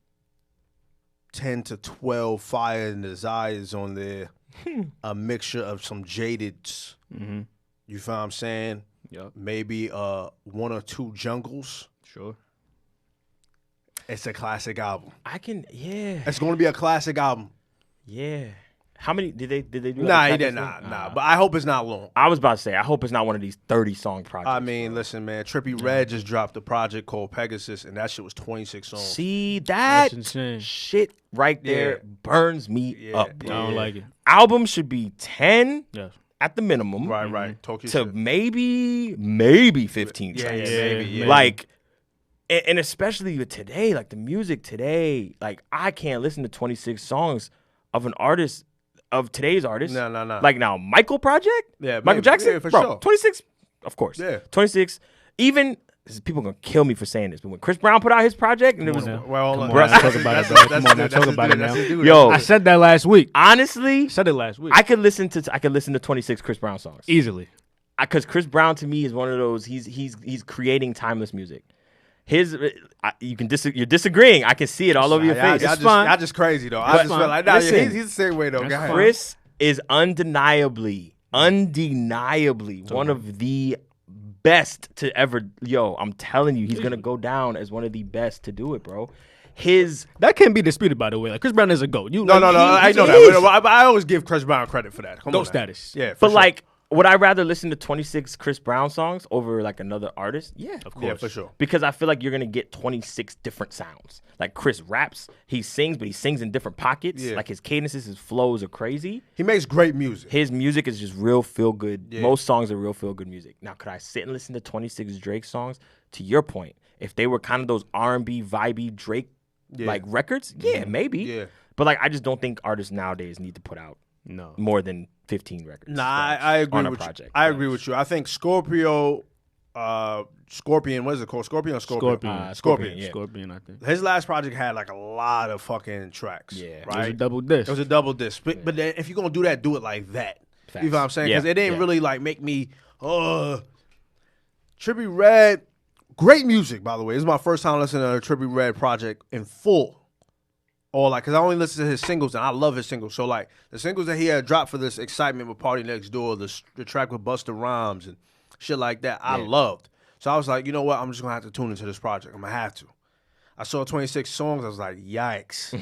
10 to 12 Fire and Desires on there, a mixture of some Jadeds, you feel what I'm saying? Yep. Maybe 1 or 2 Jungles. Sure. It's a classic album. Yeah. It's going to be a classic album. Yeah. How many did they do? Nah, like he a did practice not. thing? Nah, but I hope it's not long. I was about to say, I hope it's not one of these 30-song projects. I mean, listen, man. Trippie Redd just dropped a project called Pegasus, and that shit was 26 songs. See that That's insane. shit right there Yeah. burns me Yeah. up. I Bro. don't like it. Album should be 10 Yes. at the minimum. Right. Talk your To shit. maybe 15 Yeah, tracks. maybe. Like, and especially with today, like the music today, like I can't listen to 26 songs of an artist, of today's artist. No. Like now, Michael Project? Yeah, Michael maybe. Jackson? Yeah, for Bro, sure. 26, of course. Yeah. 26. Even, people going to kill me for saying this, but when Chris Brown put out his project, and it Come was, on now. Well, hold on. Come on, That's- talk about that's- it, bro. that's Come on the now, dude, talk that's about the it dude, that's now. the dude. Yo. I said that last week. honestly, Said it last week. I could listen to 26 Chris Brown songs. Easily. Because Chris Brown to me is one of those, he's creating timeless music. You're disagreeing. I can see it all over your face. Y'all just crazy though. I But- just feel like, nah, Listen, he's the same way though. Go ahead. Chris is undeniably one of the best to ever. Yo, I'm telling you, he's gonna go down as one of the best to do it, bro. That can't be disputed, by the way. Like Chris Brown is a GOAT. No, I know is. that. But I always give Chris Brown credit for that. Come GOAT on now. status. Yeah, for But sure. like, would I rather listen to 26 Chris Brown songs over like another artist? Yeah, of yeah, for sure. Because I feel like you're gonna get 26 different sounds. Like Chris raps, he sings, but he sings in different pockets. Yeah. Like his cadences, his flows are crazy. He makes great music. His music is just real feel good. Yeah. Most songs are real feel good music. Now, could I sit and listen to 26 Drake songs? To your point, if they were kind of those R&B vibey Drake like records, yeah, maybe. Yeah. But like, I just don't think artists nowadays need to put out No. more than 15 records. Nah, I agree on a with project. you. I agree with you. I think Scorpion, what is it called? Scorpion or Scorpion? Scorpion. yeah. Scorpion, I think. His last project had like a lot of fucking tracks. Yeah. It was a Right? double disc. It was a double disc. But then if you're going to do that, do it like that. Facts. You know what I'm saying? Because Yeah, it didn't yeah. really like make me, Trippie Redd, great music, by the way. This is my first time listening to a Trippie Redd project in full. Or like, because I only listen to his singles and I love his singles. So like, the singles that he had dropped for this Excitement with Party Next Door, the track with Busta Rhymes and shit like that, I loved. So I was like, you know what? I'm just going to have to tune into this project. I'm going to have to. I saw 26 songs. I was like, yikes.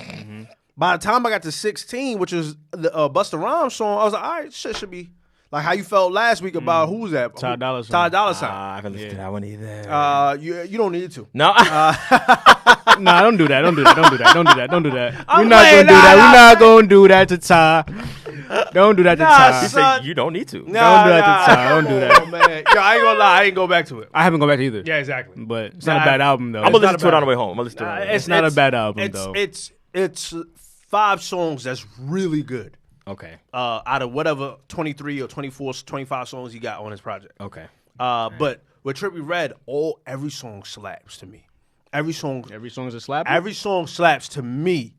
By the time I got to 16, which was the Busta Rhymes song, I was like, all right, shit should be like how you felt last week about who was that? Ty Dolla Sign. Ty Dolla Sign. I haven't listened to that one either. You don't need to. No. Nah, don't do that. Don't do that. Don't do that. Don't do that. Don't do that. I'm We're not playing, gonna do that. nah, We're not gonna do that to Ty. Don't do that to Nah, Ty. He son. said you don't need to. Don't do that to Ty. Don't do Come that. on, man. Yo, I ain't gonna lie. I ain't go back to it. I haven't gone back to either. Yeah, exactly. But it's not Nah, a bad album though. I'm gonna not listen a to it bad on the way home. I'm gonna listen to it on the way home. It's not a bad album, though. It's 5 songs that's really good. Okay. Out of whatever 23 or 24, 25 songs he got on his project. Okay. But with Trippie Redd, every song slaps to me. Every song is a slap. Every song slaps to me.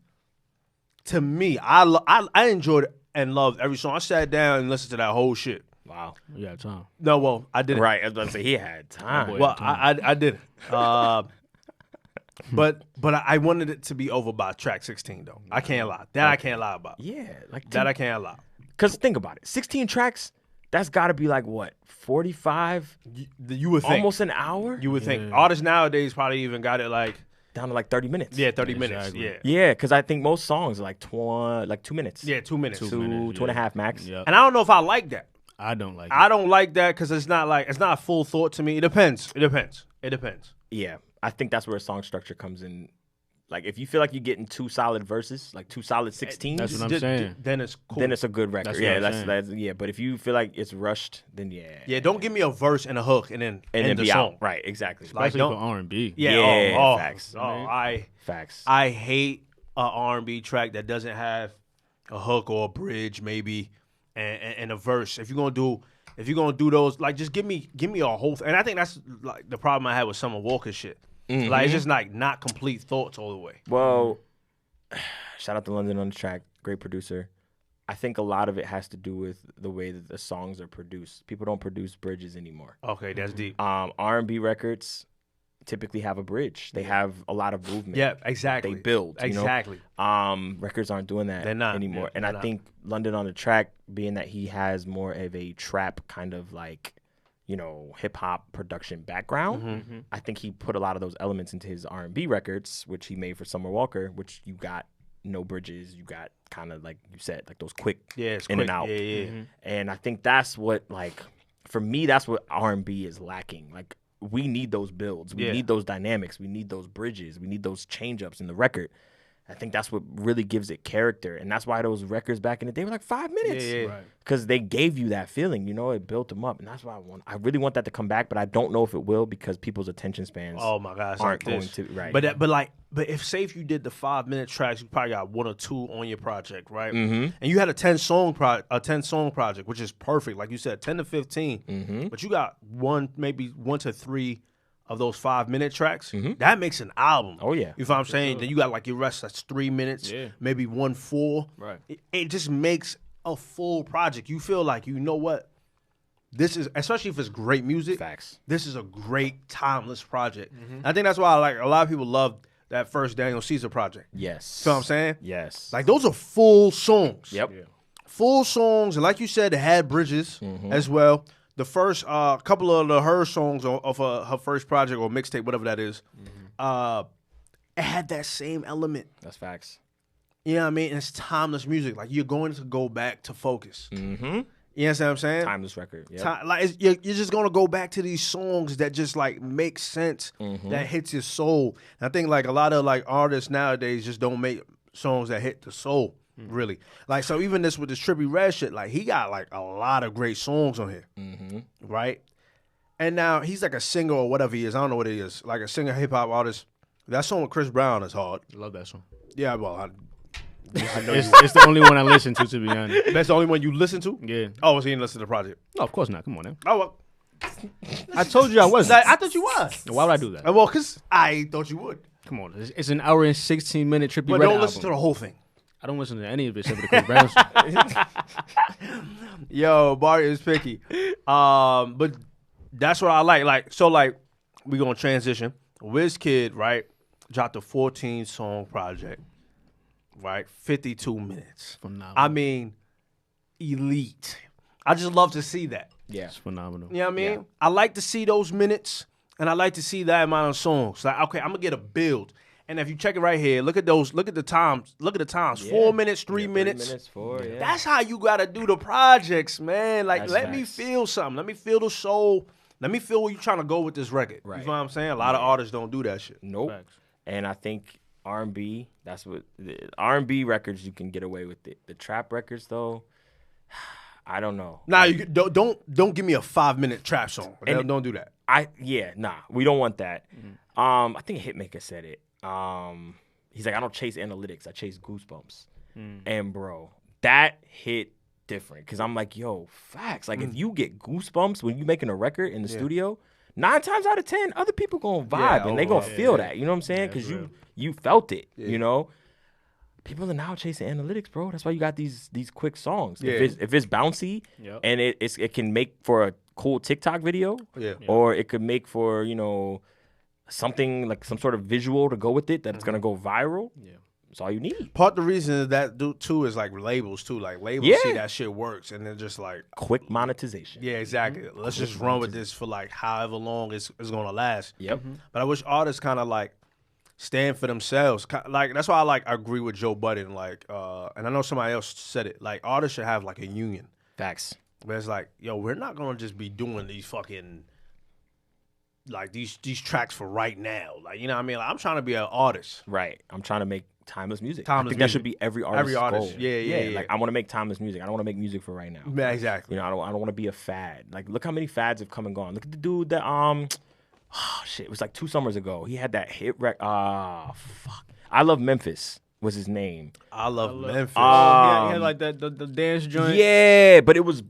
To me, I enjoyed and loved every song. I sat down and listened to that whole shit. Wow. Yeah, Tom. No, well, I didn't. Right. I was about to say he had time. boy. Well, I didn't. But I wanted it to be over by track 16 though. I can't lie. That I can't lie about. Yeah. Like That I can't lie. Because think about it. 16 tracks. That's got to be like what? 45? You would think. Almost an hour? You would think. Artists nowadays probably even got it like Down to like 30 minutes. 30 minutes. Exactly. Yeah. Yeah, because I think most songs are like 2 minutes. Yeah, 2 minutes. Two and a half max. Yeah. And I don't know if I like that. I don't like it. I don't like that because it's not a full thought to me. It depends. Yeah. I think that's where song structure comes in. Like, if you feel like you're getting 2 solid verses, like 2 solid 16s, That's what I'm saying. Then it's cool. then it's a good record. That's Yeah, what I'm that's yeah. But if you feel like it's rushed, then yeah. yeah, don't give me a verse and a hook and then And then the be song. out. Right, exactly. Like, Especially don't- for R&B. Yeah, Yeah, facts. Facts. I hate a R&B track that doesn't have a hook or a bridge maybe and a verse. If you're gonna do those, like just give me a whole. And I think that's like the problem I had with Summer Walker shit. Like it's just like not complete thoughts all the way. Well, shout out to London on the track. Great producer. I think a lot of it has to do with the way that the songs are produced. People don't produce bridges anymore. Okay, that's deep. R&B records typically have a bridge. They have a lot of movement. Yeah, exactly. They build. You know? Exactly. Records aren't doing that They're not. anymore. Yeah, and they're I not. think London on the track, being that he has more of a trap kind of like, hip hop production background, Mm-hmm. I think he put a lot of those elements into his R&B records, which he made for Summer Walker, which you got no bridges. You got kind of like you said, like those quick It's in quick. and out. Yeah. And I think that's what, like, for me, that's what R&B is lacking. Like, we need those builds. We Yeah. need those dynamics. We need those bridges. We need those change-ups in the record. I think that's what really gives it character, and that's why those records back in the day were like 5 minutes. Yeah. Right. Because they gave you that feeling, it built them up, and that's why I really want that to come back, but I don't know if it will because people's attention spans Oh my gosh, aren't like going this. to right. But if say if you did the 5-minute tracks, you probably got 1 or 2 on your project, right? Mm-hmm. And you had a 10 song project, which is perfect, like you said, 10 to 15. Mm-hmm. But you got maybe 1 to 3 of those 5-minute tracks. That makes an album. Oh, yeah. You know what I'm saying? Then you got like your rest that's 3 minutes, Yeah. maybe 1 4. Right. It just makes a full project. You feel like you know what. This is, especially if it's great music. Facts. This is a great timeless project. I think that's why like a lot of people love that first Daniel Caesar project. Yes. You know what I'm saying? Yes. Like those are full songs. Yep. Full songs, and like you said, it had bridges as well. The first couple of her songs of her first project or mixtape, whatever that is, it had that same element. That's facts. You know what I mean? And it's timeless music. Like you're going to go back to focus. Mm-hmm. You know what I'm saying? Timeless record. Yep. You're just gonna go back to these songs that just like make sense, that hits your soul. And I think like a lot of like artists nowadays just don't make songs that hit the soul, really. Like so, even this with this Trippie Redd shit, like he got like a lot of great songs on here, right? And now he's like a singer or whatever he is. I don't know what he is, like a singer, hip hop artist. That song with Chris Brown is hard. Love that song. Yeah, well, I know It's the only one I listen to be honest. that's the only one you listen to. Yeah. Oh, so you didn't listen to the project? No, of course not. Come on now. Oh, well, I told you I wasn't. I thought you was. Why would I do that? Well, because I thought you would. Come on. It's an hour and 16-minute Trippie But Redd don't listen to album. the whole thing. I don't listen to any of it except for the Chris Brown song. Yo, Barry is picky. But that's what I like. Like, we gonna transition. WizKid, right, dropped a 14-song project, right? 52 minutes. Phenomenal. I mean, elite. I just love to see that. Yeah. It's phenomenal. You know what I mean? Yeah. I like to see those minutes, and I like to see that amount of songs. Like, okay, I'm gonna get a build. And if you check it right here, look at those. Look at the times. Look at the times. Yeah. 4 minutes, 3 3 minutes. minutes, 4, yeah. That's how you gotta do the projects, man. Like, That's let me facts. feel something. Let me feel the soul. Let me feel where you trying to go with this record. Right. You know what I'm saying? A lot of artists don't do that shit. Nope. Facts. And I think R&B, that's what the R&B records you can get away with it. The trap records though, I don't know. Nah, you don't give me a 5-minute trap song. Don't do that. We don't want that. I think Hitmaker said it. He's like, I don't chase analytics, I chase goosebumps. And bro, that hit different because I'm like, yo, facts. Like if you get goosebumps when you making a record in the studio, 9 times out of 10, other people gonna vibe and they gonna feel that. You know what I'm saying? Because you felt it. You know. People are now chasing analytics, bro. That's why you got these quick songs. Yeah. If it's bouncy and it can make for a cool TikTok video, or it could make for something like some sort of visual to go with it that's gonna go viral. Yeah, that's all you need. Part of the reason that too is like labels too. Like labels see that shit works and they're just like, Quick monetization. yeah, exactly. Let's just run with this for like however long it's gonna last. Yep. But I wish artists kind of like stand for themselves. Like that's why I agree with Joe Budden. Like, and I know somebody else said it. Like artists should have like a union. Facts. But it's like, yo, we're not gonna just be doing these fucking like these tracks for right now. Like, you know what I mean? Like, I'm trying to be an artist. Right. I'm trying to make timeless music. Timeless I think music. that should be every artist's artist. goal. Yeah. Like I want to make timeless music. I don't want to make music for right now. Yeah, exactly. You know, I don't want to be a fad. Like, look how many fads have come and gone. Look at the dude that it was like 2 summers ago. He had that hit fuck. I Love Memphis was his name. I love Memphis. He had like the dance joint. Yeah, but it was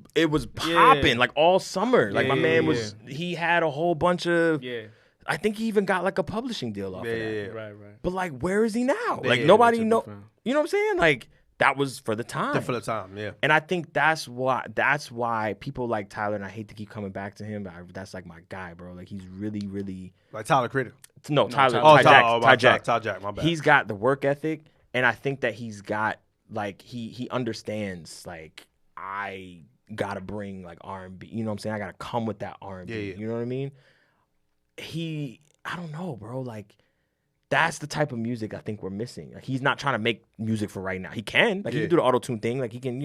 popping like all summer. Like my Yeah, man he had a whole bunch of. Yeah. I think he even got like a publishing deal off of that. Right. But like, where is he now? Like Yeah, nobody that's a know. different- You know what I'm saying? Like that was for the time. for the time, yeah. And I think that's why people like Tyler, and I hate to keep coming back to him, but that's like my guy, bro. Like he's really, really Like Tyler Creator. no Tyler. Oh, Ty Jack. Ty Jack, my bad. He's got the work ethic, and I think that he's got like he understands like I gotta bring like R&B. You know what I'm saying? I gotta come with that R&B. Yeah. You know what I mean? I don't know, bro. Like that's the type of music I think we're missing. Like he's not trying to make music for right now. He can, like he can do the auto tune thing. Like he can,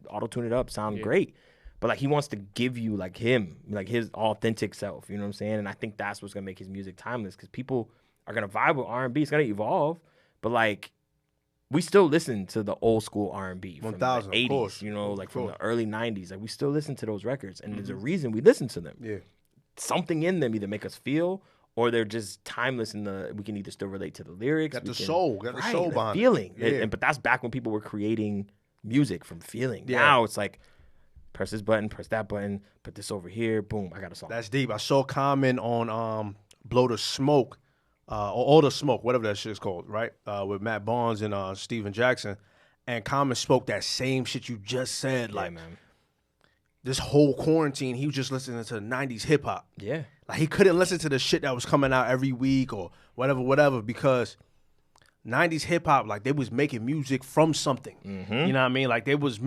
auto tune it up, sound great. But like he wants to give you like him, like his authentic self. You know what I'm saying? And I think that's what's gonna make his music timeless because people are gonna vibe with R&B. It's gonna evolve, but like we still listen to the old school R&B from 1000, the of 80s, course. you know, like from course. the early 90s. Like we still listen to those records, and there's a reason we listen to them. Yeah. Something in them either make us feel, or they're just timeless in the. We can either still relate to the lyrics, Got we the can- soul. Got the right, soul the behind feeling. it. Yeah. But that's back when people were creating music from feeling. Yeah. Now it's like, press this button, press that button, put this over here, boom, I got a song. That's deep. I saw a comment on Blow the Smoke, or All the Smoke, whatever that shit's called, right? With Matt Barnes and Steven Jackson. And Common spoke that same shit you just said. Yeah, Like, man. this whole quarantine, he was just listening to the 90s hip hop. Yeah. Like, he couldn't listen to the shit that was coming out every week or whatever, because 90s hip hop, like, they was making music from something. Mm-hmm. You know what I mean? Like, they was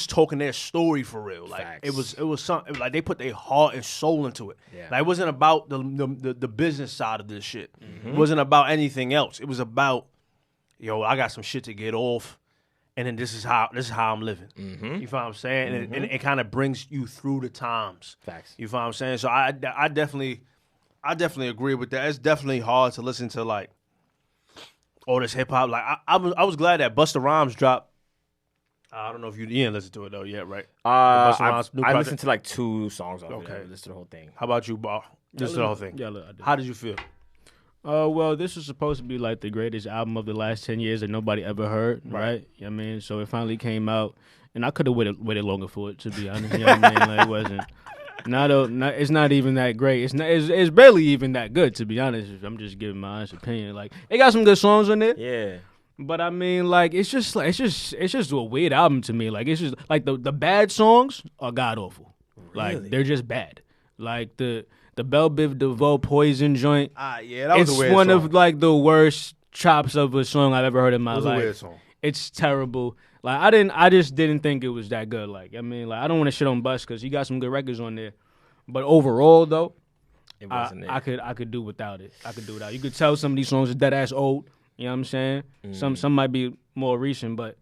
talking their story for real. Like, Facts. it was something, like, they put their heart and soul into it. Yeah. Like, it wasn't about the business side of this shit. It wasn't about anything else. It was about, yo, I got some shit to get off, and then this is how I'm living. You feel what I'm saying? And it kind of brings you through the times. Facts. You feel what I'm saying? So I definitely agree with that. It's definitely hard to listen to, like, all this hip hop. Like, I was glad that Busta Rhymes dropped. I don't know if you didn't listen to it though yet, right? Busta Rhymes' new I project? listened to like 2 songs of it. Okay. I listened to the whole thing. How about you, Bar? Just the whole thing. Yeah, look, I did. How did you feel? Well, this was supposed to be like the greatest album of the last 10 years that nobody ever heard, right? You know what I mean? So it finally came out, and I could have waited longer for it, to be honest. You know what I mean? Like, it wasn't. It's not even that great. It's barely even that good, to be honest. I'm just giving my honest opinion. Like, it got some good songs on there. Yeah. But I mean, like, it's just a weird album to me. Like, it's just like the bad songs are god awful. Like, Really? they're just bad. Like the Belle Biv DeVoe Poison joint. Yeah, that was It's a weird one song. of like the worst chops of a song I've ever heard in my It was a life. weird song. It's terrible. Like I just didn't think it was that good. Like I mean, like I don't want to shit on Bus because he got some good records on there. But overall though, It wasn't it. I could do without it. I could do without it. You could tell some of these songs are dead ass old. You know what I'm saying? Some might be more recent, but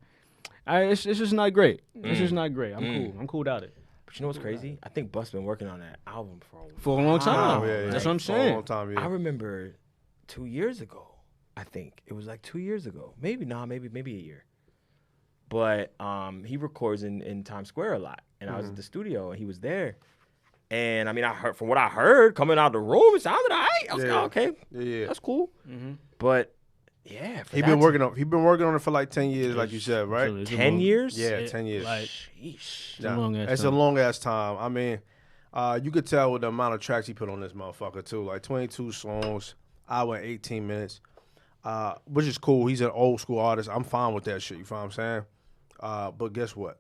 it's just not great. It's just not great. I'm cool. I'm cool without it. But you know what's crazy? I think Bus been working on that album For a long time. Oh, yeah, That's yeah. what I'm For a saying. long time, yeah. I remember 2 years ago. I think it was like 2 years ago. Maybe a year. But he records in Times Square a lot, and I was at the studio, and he was there. And I mean, from what I heard coming out of the room, it sounded alright. I was Yeah. like, okay, Yeah. that's cool. But yeah, He been working on it for like 10 years, like you said, right? It's a 10 long- years. Yeah, 10 years. Like, Sheesh. it's a long ass It's time. a long ass time. I mean, you could tell with the amount of tracks he put on this motherfucker too. Like 22 songs, hour and 18 minutes, which is cool. He's an old school artist. I'm fine with that shit. You feel what I'm saying? But guess what?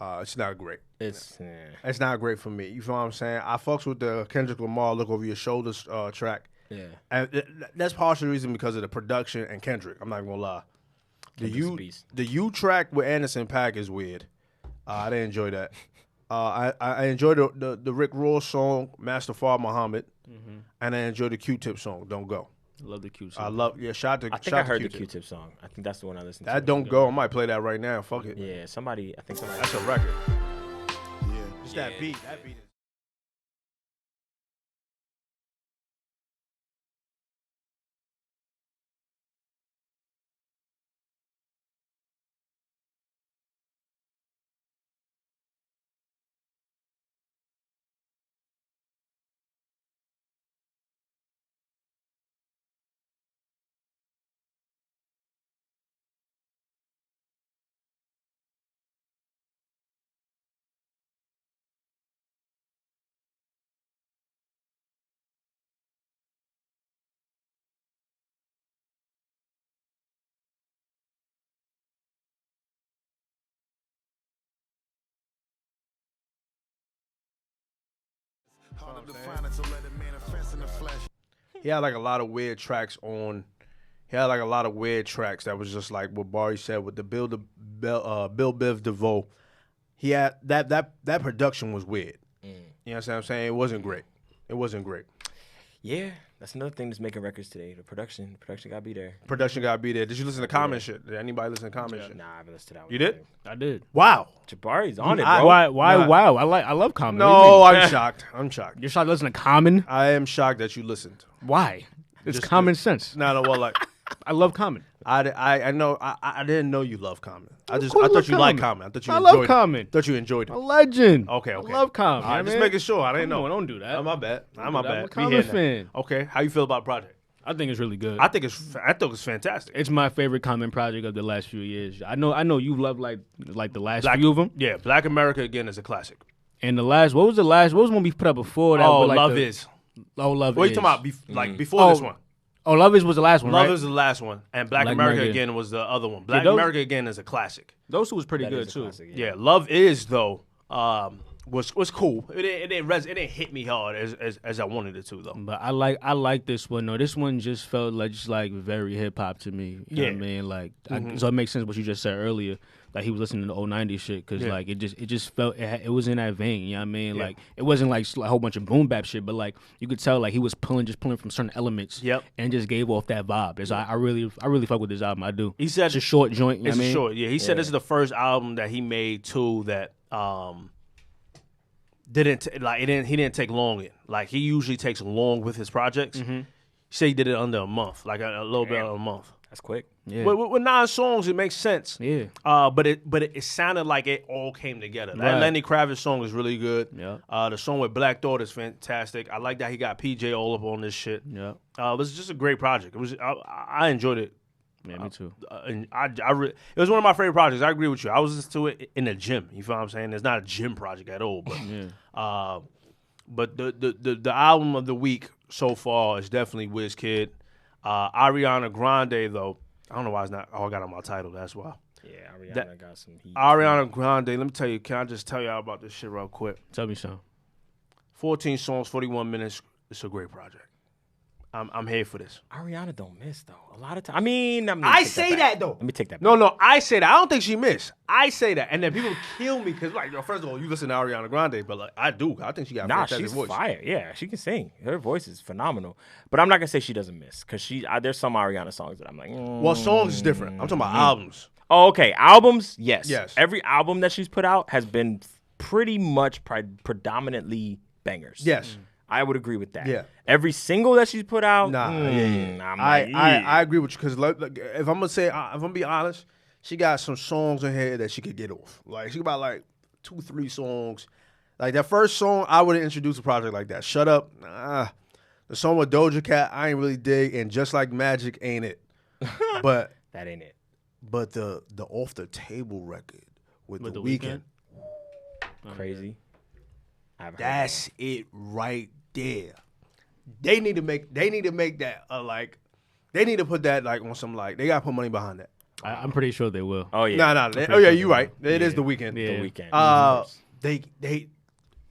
It's not great. It's It's not great for me. You feel what I'm saying? I fucks with the Kendrick Lamar "Look Over Your Shoulders" track. yeah. And that's partially the reason because of the production and Kendrick. I'm not even gonna lie. Kendrick's a beast. The U track with Anderson .Paak is weird. I didn't enjoy that. I enjoyed the Rick Ross song Mustafa Muhammad, and I enjoyed the Q-Tip song Don't Go. Love the cute I song. love shout I out think I to heard the Q-Tip. Q-Tip song. I think that's the one I listened That to. Don't Go. I might play that right now. Fuck it. Yeah, somebody. That's a record. Yeah. It's that beat. That beat. Hard to define it, so let it manifest in the flesh. He had like a lot of weird tracks on. He had like a lot of weird tracks that was just like what Barry said with the Bill Biv DeVoe. He had that production was weird. You know what I'm saying? It wasn't great. It wasn't great. Yeah, that's another thing that's making records today. The production gotta be there. Production gotta be there. Did you listen to Common shit? Did anybody listen to Common shit? Nah, I haven't listened to that one. You did? I did. Wow. Jabari's on it, I- bro. Why? Nah. Wow. I love Common. No, I'm shocked. I'm shocked. You're shocked listening to Common? I am shocked that you listened. Why? It's Just common sense. No, well, like I love Common. I know I didn't know you love Common. I course thought love you liked Common. Common. I thought you I enjoyed love Common. it. Thought you enjoyed it. A legend. Okay. I love Common. All right, just man. making sure. I didn't Come know. on, don't do that. Oh, my bad. Don't My do that. bad. I'm a We Common hearing that. fan. Okay, how you feel about the project? I think it's really good. I think it's fantastic. It's my favorite Common project of the last few years. I know you love like the last Black, few of them. Yeah, Black America again is a classic. And what was one we put up before that? Oh, with, like, Love the- Is. Oh, Love What are Is. you talking about? Before this one. Oh, Love Is was the last one, Love right? Is the last one, and Black Black America America. again was the other one. Black those- America again is a classic. Those two was pretty That good is a too. classic, Yeah, Love Is though was cool. It didn't hit me hard as I wanted it to though. But I like this one. No, this one just felt like very hip hop to me. You know what I mean? Like, so it makes sense what you just said earlier. Like he was listening to old '90s shit because Yeah. like it just felt it was in that vein. You know what I mean? Yeah. Like it wasn't like a whole bunch of boom bap shit, but like you could tell like he was pulling from certain elements. Yep. And just gave off that vibe. It's, I really fuck with this album. I do. He said It's a short joint. You know it's what I mean? short. Yeah, he said this is the first album that he made too that he didn't take long in. Like he usually takes long with his projects. He said he did it under a month, like a little bit under a month. That's quick. Yeah. With 9 songs, it makes sense. Yeah. But it sounded like it all came together. That Right. Lenny Kravitz song is really good. Yeah. The song with Black Thought is fantastic. I like that he got PJ all up on this shit. Yeah. It was just a great project. It was. I enjoyed it. Yeah, me too. And it was one of my favorite projects. I agree with you. I was listening to it in the gym. You feel what I'm saying? It's not a gym project at all. But but the album of the week so far is definitely Wizkid. Ariana Grande though. I don't know why it's not. Oh, I got on my title. That's why. Yeah, Ariana got some heat. Ariana Grande. Let me tell you. Can I just tell y'all about this shit real quick? Tell me something. 14 songs, 41 minutes. It's a great project. I'm here for this. Ariana don't miss though. A lot of time. I mean, I say that, though. Let me take that. No, I say that. I don't think she missed. I say that, and then people kill me because, like, yo, first of all, you listen to Ariana Grande, but like, I do. I think she got a Nah, fantastic she's voice. fire. Yeah, she can sing. Her voice is phenomenal. But I'm not gonna say she doesn't miss because there's some Ariana songs that I'm like. Well, songs is different. I'm talking about albums. Oh, okay. Albums, yes. Yes. Every album that she's put out has been pretty much predominantly bangers. Yes. I would agree with that. Yeah. Every single that she's put out, Nah, I'm like, I agree with you because if I'm gonna be honest, she got some songs in here that she could get off. Like she got like 2-3 songs. Like that first song, I would introduce a project like that. Shut Up. Nah. The song with Doja Cat, I ain't really dig, and Just Like Magic ain't it. But that ain't it. but the Off the Table record with With the The Weeknd, Crazy. I haven't heard that's it right there. They need to make that they need to put that like on some like they gotta put money behind that. I'm pretty sure they will. that. Oh yeah. No. Oh yeah, you're right. It is the Weeknd. Yeah. The Weeknd. They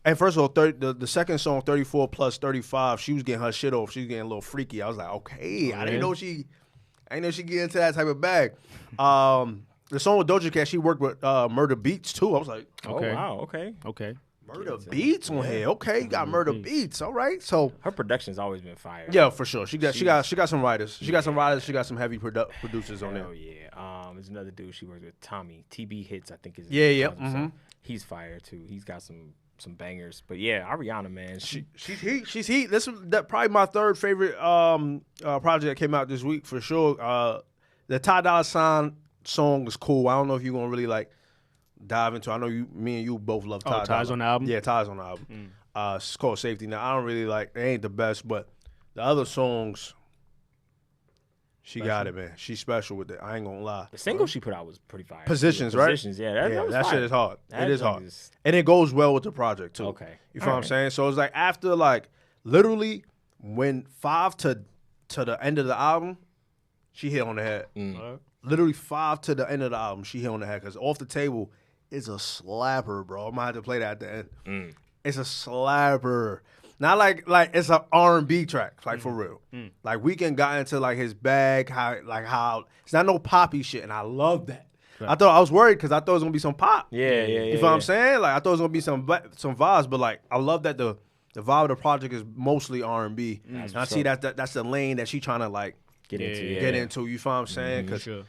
and first of all, the second song, 34 plus 35, she was getting her shit off. She was getting a little freaky. I was like, okay, I didn't know she get into that type of bag. The song with Doja Cat, she worked with Murder Beats too. I was like, Okay. Oh wow. Okay. Okay. Murder Beats on here. Okay, you got Murder Beats. All right, so Her production's always been fire. yeah, for sure. She got some writers. She got some writers. She got some heavy producers on there. Oh yeah. There's another dude she works with, Tommy. TB Hits, I think is. Yeah, yeah, calls himself. He's fire too. He's got some bangers. But yeah, Ariana, man, She's heat. She's heat. This is probably my third favorite project that came out this week for sure. The Ty Dolla $ign song is cool. I don't know if you're gonna really like dive into. I know me and you both love Ty. Ty's Dolla. on the album? Yeah, Ty's on the album. It's called Safety. Now I don't really like. It ain't the best, but the other songs, she got it, man. She's special with it. I ain't gonna lie. the single she put out was pretty fire. Positions, right? Positions, yeah. That was that fire. shit is hard. That It is song hard, is- and it goes well with the project too. Okay. You feel what I'm saying? So it's like after like literally when 5 to the end of the album, she hit on the head. Literally 5 to the end of the album, she hit on the head because Off the Table is a slapper, bro. I might have to play that at the end. It's a slapper. Not like it's an R&B track, like for real. Like Weeknd got into like his bag, how it's not no poppy shit, and I love that. I was worried because I thought it was gonna be some pop. Yeah. You feel what I'm saying? Like I thought it was gonna be some vibes, but like I love that the vibe of the project is mostly R&B. And I see that's the lane that she trying to like Get into. get into. You feel what I'm saying? Because Sure.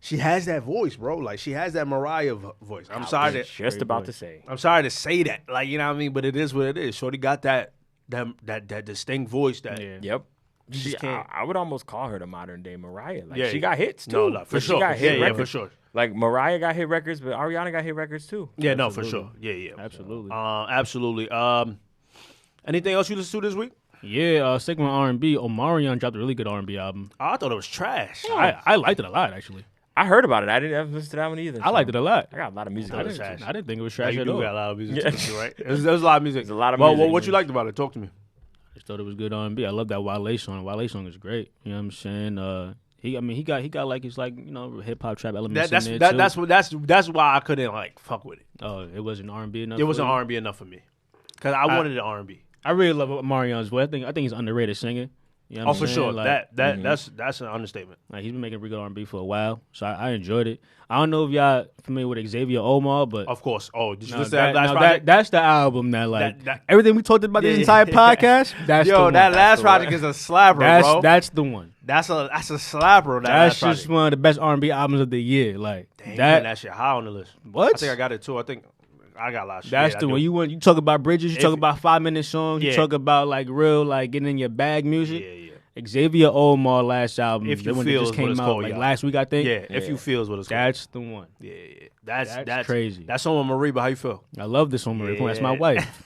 she has that voice, bro. Like she has that Mariah voice. I'm sorry to Just about to say. I'm sorry to say that. Like you know what I mean, but it is what it is. Shorty got that distinct voice that Yeah. Yep. You just can't. I would almost call her the modern day Mariah. Like Yeah, she yeah. got hits too. No, no, for But sure. She got hit Yeah, records. for sure. Like Mariah got hit records, but Ariana got hit records too. Yeah, no, for Absolutely. sure. Yeah, yeah. Absolutely. Absolutely. Anything else you listen to this week? Yeah, sticking with R&B, Omarion dropped a really good R&B album. Oh, I thought it was trash. I liked it a lot, actually. I heard about it. I didn't listen to that one either. I liked it a lot. I got a lot of music. I to listen didn't, to. I didn't think it was Yeah, trash you at do all. got a lot of music Yeah. to listen to, right? There's a lot of music. There's a lot of Well, music. what you liked about it? Talk to me. I just thought it was good R&B. I love that Wale song. Wale song is great. You know what I'm saying? He got like his like hip hop trap elements in there too. That's why I couldn't like fuck with it. Oh, it wasn't R&B enough. It wasn't for you? R&B enough for me because I wanted it R&B. I really love Omarion as well. I think he's underrated singer. You know what Oh, I'm for saying? sure. Like, That's an understatement. like he's been making real good R&B for a while, so I enjoyed it. I don't know if y'all familiar with Xavier Omar, but Of course. Oh, did you no, listen to that last no, project? that's the album that like That- everything we talked about this Yeah. entire podcast. That's the Yo, one. that last the project one. is a slapper, bro. That's the one. That's a slapper. That That's last just project. one of the best R&B albums of the year. Like Damn, that. that shit high on the list. What? I think I got it too. I think I got a lot of shit. That's Yeah, the I one. do. You talk about bridges. You If- talk about 5-minute songs. You Yeah. talk about like real like getting in your bag music. Yeah, yeah. Xavier Omar last album. If the You one Feel that just is what came it's out called, like y'all. last week, I think. Yeah, If You Feel is what it's called. That's the one. Yeah, yeah. That's crazy. That's on Mariba. How you feel? I love this one, Marie. That's my Yeah. wife.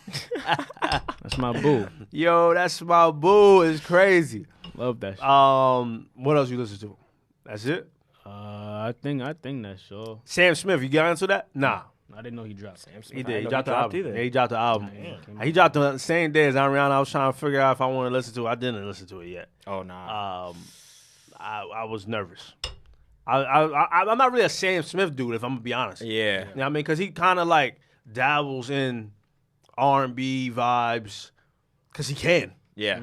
That's my boo. Yo, that's my boo. It's crazy. Love that. Shit. What else you listen to? That's it. I think that's all. Sam Smith, you got into that? Nah. I didn't know he dropped. He I did. didn't He know dropped the album. either. Yeah, he dropped the album. He dropped the same day as Ariana. I was trying to figure out if I wanted to listen to it. I didn't listen to it yet. Oh nah. I was nervous. I'm not really a Sam Smith dude, if I'm gonna be honest. Yeah. You know what I mean? Because he kind of like dabbles in R&B vibes, because he can. Yeah.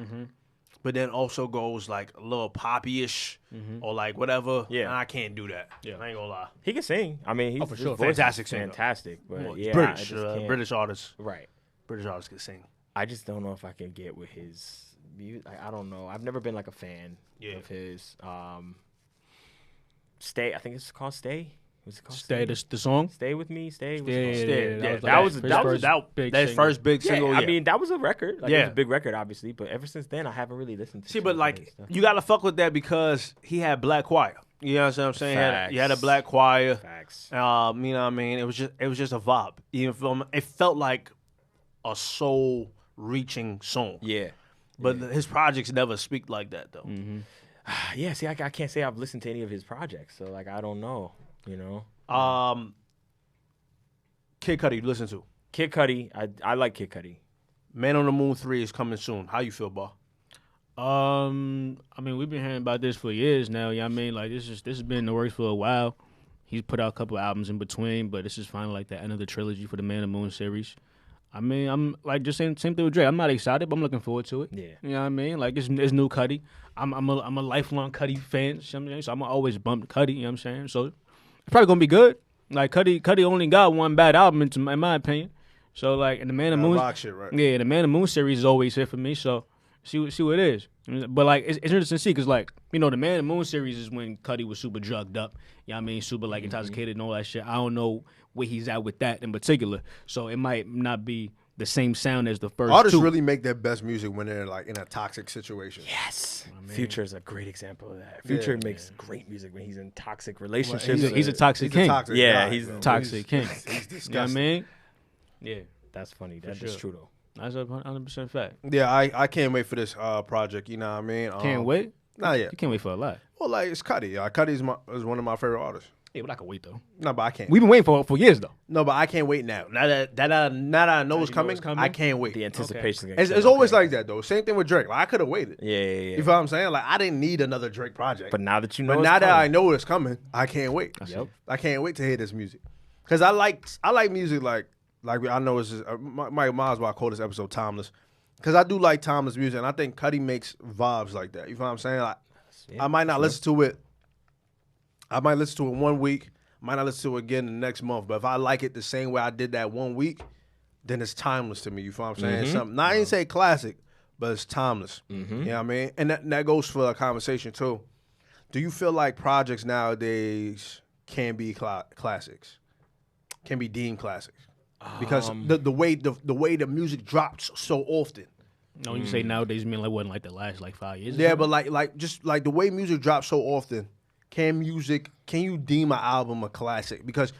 But then also goes like a little poppy-ish or like whatever. Yeah. And I can't do that. Yeah. I ain't gonna lie. He can sing. I mean, he's for sure. his voice is Fantastic singer. fantastic. But Well, yeah, British, I just can't. British artists. Right. British artists can sing. I just don't know if I can get with his music. I don't know. I've never been like a fan Yeah. of his. Stay. I think it's called Stay. What's it called? Stay the song. Stay with me. Stay. What's Yeah, it called? yeah, Yeah, yeah, that was- his that was- first big That's single. first big Yeah, single. I mean that was a record. Like, it Yeah. was a big record, obviously. But ever since then, I haven't really listened to. See, too but much of his like stuff. you gotta fuck with that because he had Black Choir. You know what I'm saying? He had a Facts. Black Choir. Facts. You know what I mean? It was just a vibe. Even from it felt like a soul reaching song. Yeah. But his projects never speak like that though. Yeah. See, I can't say I've listened to any of his projects, so like I don't know. You know. Kid Cudi, you listen to. Kid Cudi. I like Kid Cudi. Man on the Moon 3 is coming soon. How you feel, Bar? I mean, we've been hearing about this for years now. You know what I mean? Like this has been in the works for a while. He's put out a couple albums in between, but this is finally like the end of the trilogy for the Man on the Moon series. I mean, I'm like just same thing with Drake. I'm not excited, but I'm looking forward to it. Yeah. You know what I mean? Like it's new Cudi. I'm a lifelong Cudi fan. You know what I'm saying? So I'm gonna always bump Cudi. You know what I'm saying? So it's probably gonna be good. Like Cudi only got one bad album in my opinion. So like, and the Man on the Moon, rock shit, right? yeah, the Man on the Moon series is always here for me. So see what it is. But like, it's interesting to see because like, the Man on the Moon series is when Cudi was super drugged up. You know what I mean? Super like intoxicated and all that shit. I don't know where he's at with that in particular. So it might not be the same sound as the first Artists two. really make their best music when they're like in a toxic situation. Yes. Future is a great example of that. Future makes great music when he's in toxic relationships. he's a toxic He's a king. toxic Yeah, guy, he's bro. Toxic king. He's You know what I disgusting. mean? Yeah, That's funny. That's sure. true though. that's 100% fact. Yeah, I can't wait for this project. You know what I mean? Can't wait. Not yet. You can't wait for a lot. Well, like it's Cudi. Cudi is one of my favorite artists. Yeah, but I can wait though. No, but I can't. We've been waiting for years though. No, but I can't wait now. Now that I know it's coming, I can't wait. The anticipation. It's always like that though. Same thing with Drake. Like I could have waited. Yeah. You feel what I'm saying? Like I didn't need another Drake project. But now that you know, But it's now that I coming. know it's coming, I can't wait. Yep. I can't wait to hear this music. Cause I like music like I know it's just, might as well call this episode timeless. Cause I do like timeless music, and I think Cudi makes vibes like that. You feel what I'm saying? Like I might not listen to it. I might listen to it 1 week. Might not listen to it again the next month. But if I like it the same way I did that 1 week, then it's timeless to me. You feel what I'm saying? Something. Now I ain't say classic, but it's timeless. You know what I mean? And that goes for a conversation too. Do you feel like projects nowadays can be classics? Can be deemed classics? Because the way the music drops so often. No, when you say nowadays, you mean like wasn't like the last like 5 years? or Yeah, something? but like just like the way music drops so often, can you deem an album a classic? Because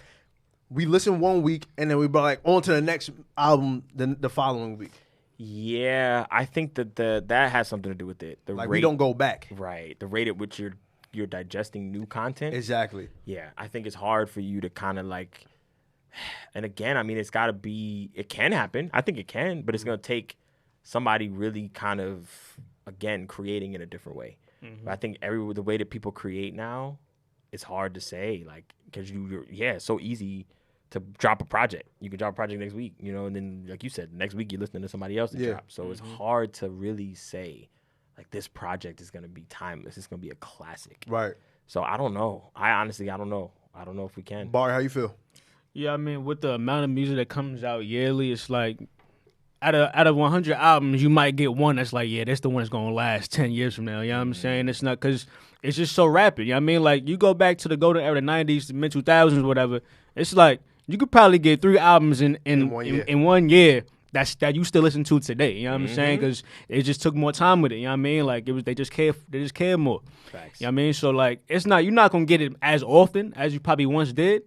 we listen one week and then we be like on to the next album the following week. Yeah, I think that that has something to do with it. The Like rate, we don't go back. right. The rate at which you're digesting new content. Exactly. Yeah, I think it's hard for you to kind of like. And again, I mean, it's got to be. It can happen. I think it can, but it's gonna take somebody really kind of again creating in a different way. But I think the way that people create now, it's hard to say, like, because it's so easy to drop a project. You can drop a project next week, and then like you said, next week you're listening to somebody else drop. So it's hard to really say, like, this project is gonna be timeless. It's gonna be a classic. Right. So I don't know. I don't know. I don't know if we can. Barry, how you feel? Yeah, I mean, with the amount of music that comes out yearly, it's like out of 100 albums, you might get one that's like, yeah, that's the one that's gonna last 10 years from now. You know what I'm saying? It's not because it's just so rapid. You know what I mean? Like you go back to the golden era, the 90s, the mid 2000s, whatever. It's like you could probably get 3 albums in 1 year that you still listen to today. You know what I'm saying? Because it just took more time with it. You know what I mean? Like they just care more. Facts. You know what I mean? So like you're not gonna get it as often as you probably once did.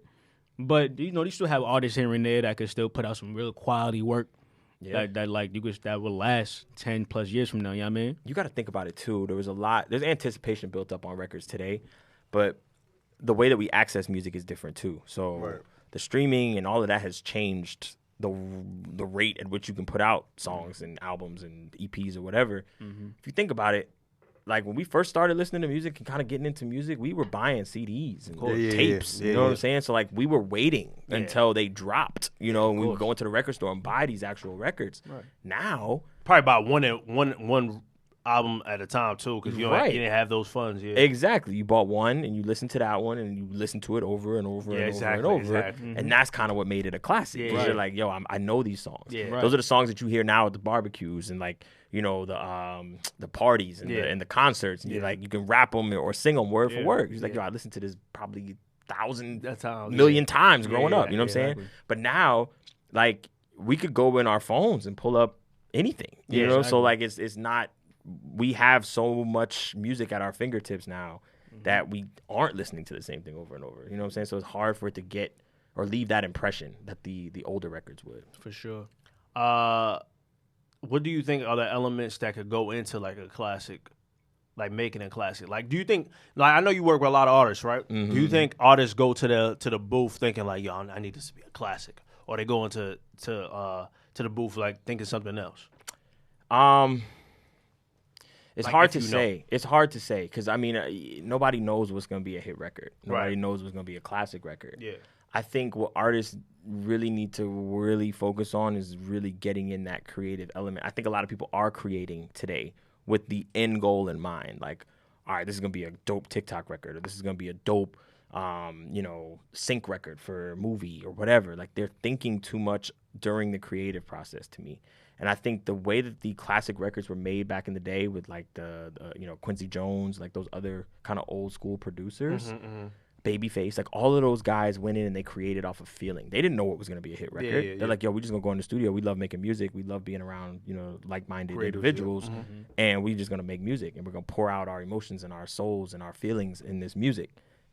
But you still have artists here and there that could still put out some real quality work that will last 10 plus years from now. You know what I mean? You got to think about it too. There's anticipation built up on records today, but the way that we access music is different too. So the streaming and all of that has changed the rate at which you can put out songs and albums and EPs or whatever. If you think about it, like when we first started listening to music and kind of getting into music, we were buying CDs and tapes. You know what I'm saying? So like we were waiting until they dropped, and we would go into the record store and buy these actual records. Right. Now, Probably about one album at a time too, because you didn't have those funds. Yeah. exactly. You bought one and you listened to that one and you listened to it over and over and over and over. Exactly. And that's kind of what made it a classic. Yeah. Because you're like, yo, I know these songs. Yeah. Right. Those are the songs that you hear now at the barbecues and like, the parties and the concerts. And you're like, you can rap them or sing them word for word. He's like, yo, I listened to this probably 1,000 million times growing up. You know what I'm saying? exactly. But now, like, we could go in our phones and pull up anything. You know? So like it's not. We have so much music at our fingertips now that we aren't listening to the same thing over and over. You know what I'm saying? So it's hard for it to get or leave that impression that the older records would. For sure. What do you think are the elements that could go into like a classic, like making a classic? Like, do you think, like, I know you work with a lot of artists, right? Do you think artists go to the booth thinking like, yo, I need this to be a classic, or they go into to the booth like thinking something else? It's Like, hard if to you know. say. It's hard to say because I mean, nobody knows what's going to be a hit record. Nobody Right. knows what's going to be a classic record. Yeah. I think what artists really need to really focus on is really getting in that creative element. I think a lot of people are creating today with the end goal in mind. Like, all right, this is going to be a dope TikTok record, or this is going to be a dope, sync record for a movie or whatever. Like, they're thinking too much during the creative process to me. And I think the way that the classic records were made back in the day with like the Quincy Jones, like those other kind of old school producers, Babyface, like all of those guys went in and they created off of feeling. They didn't know what was going to be a hit record. They're like, yo, we just going to go in the studio. We love making music. We love being around, like-minded individuals. And we just going to make music. And we're going to pour out our emotions and our souls and our feelings in this music.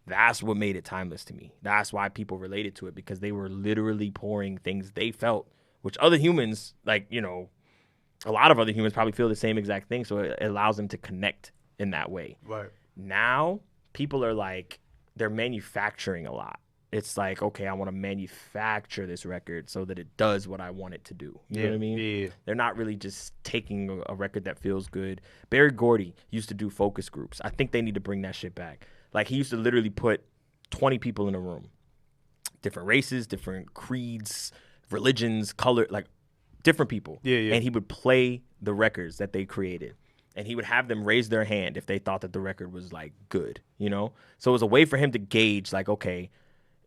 That's what made it timeless to me. That's why people related to it, because they were literally pouring things they felt, which other humans, like, a lot of other humans probably feel the same exact thing. So it allows them to connect in that way. Right. Now, people are like, they're manufacturing a lot. It's like, okay, I want to manufacture this record so that it does what I want it to do. You know what I mean? Yeah. They're not really just taking a record that feels good. Barry Gordy used to do focus groups. I think they need to bring that shit back. Like, he used to literally put 20 people in a room. Different races, different creeds, religions, color, like different people. Yeah. And he would play the records that they created. And he would have them raise their hand if they thought that the record was like good, So it was a way for him to gauge, like, okay,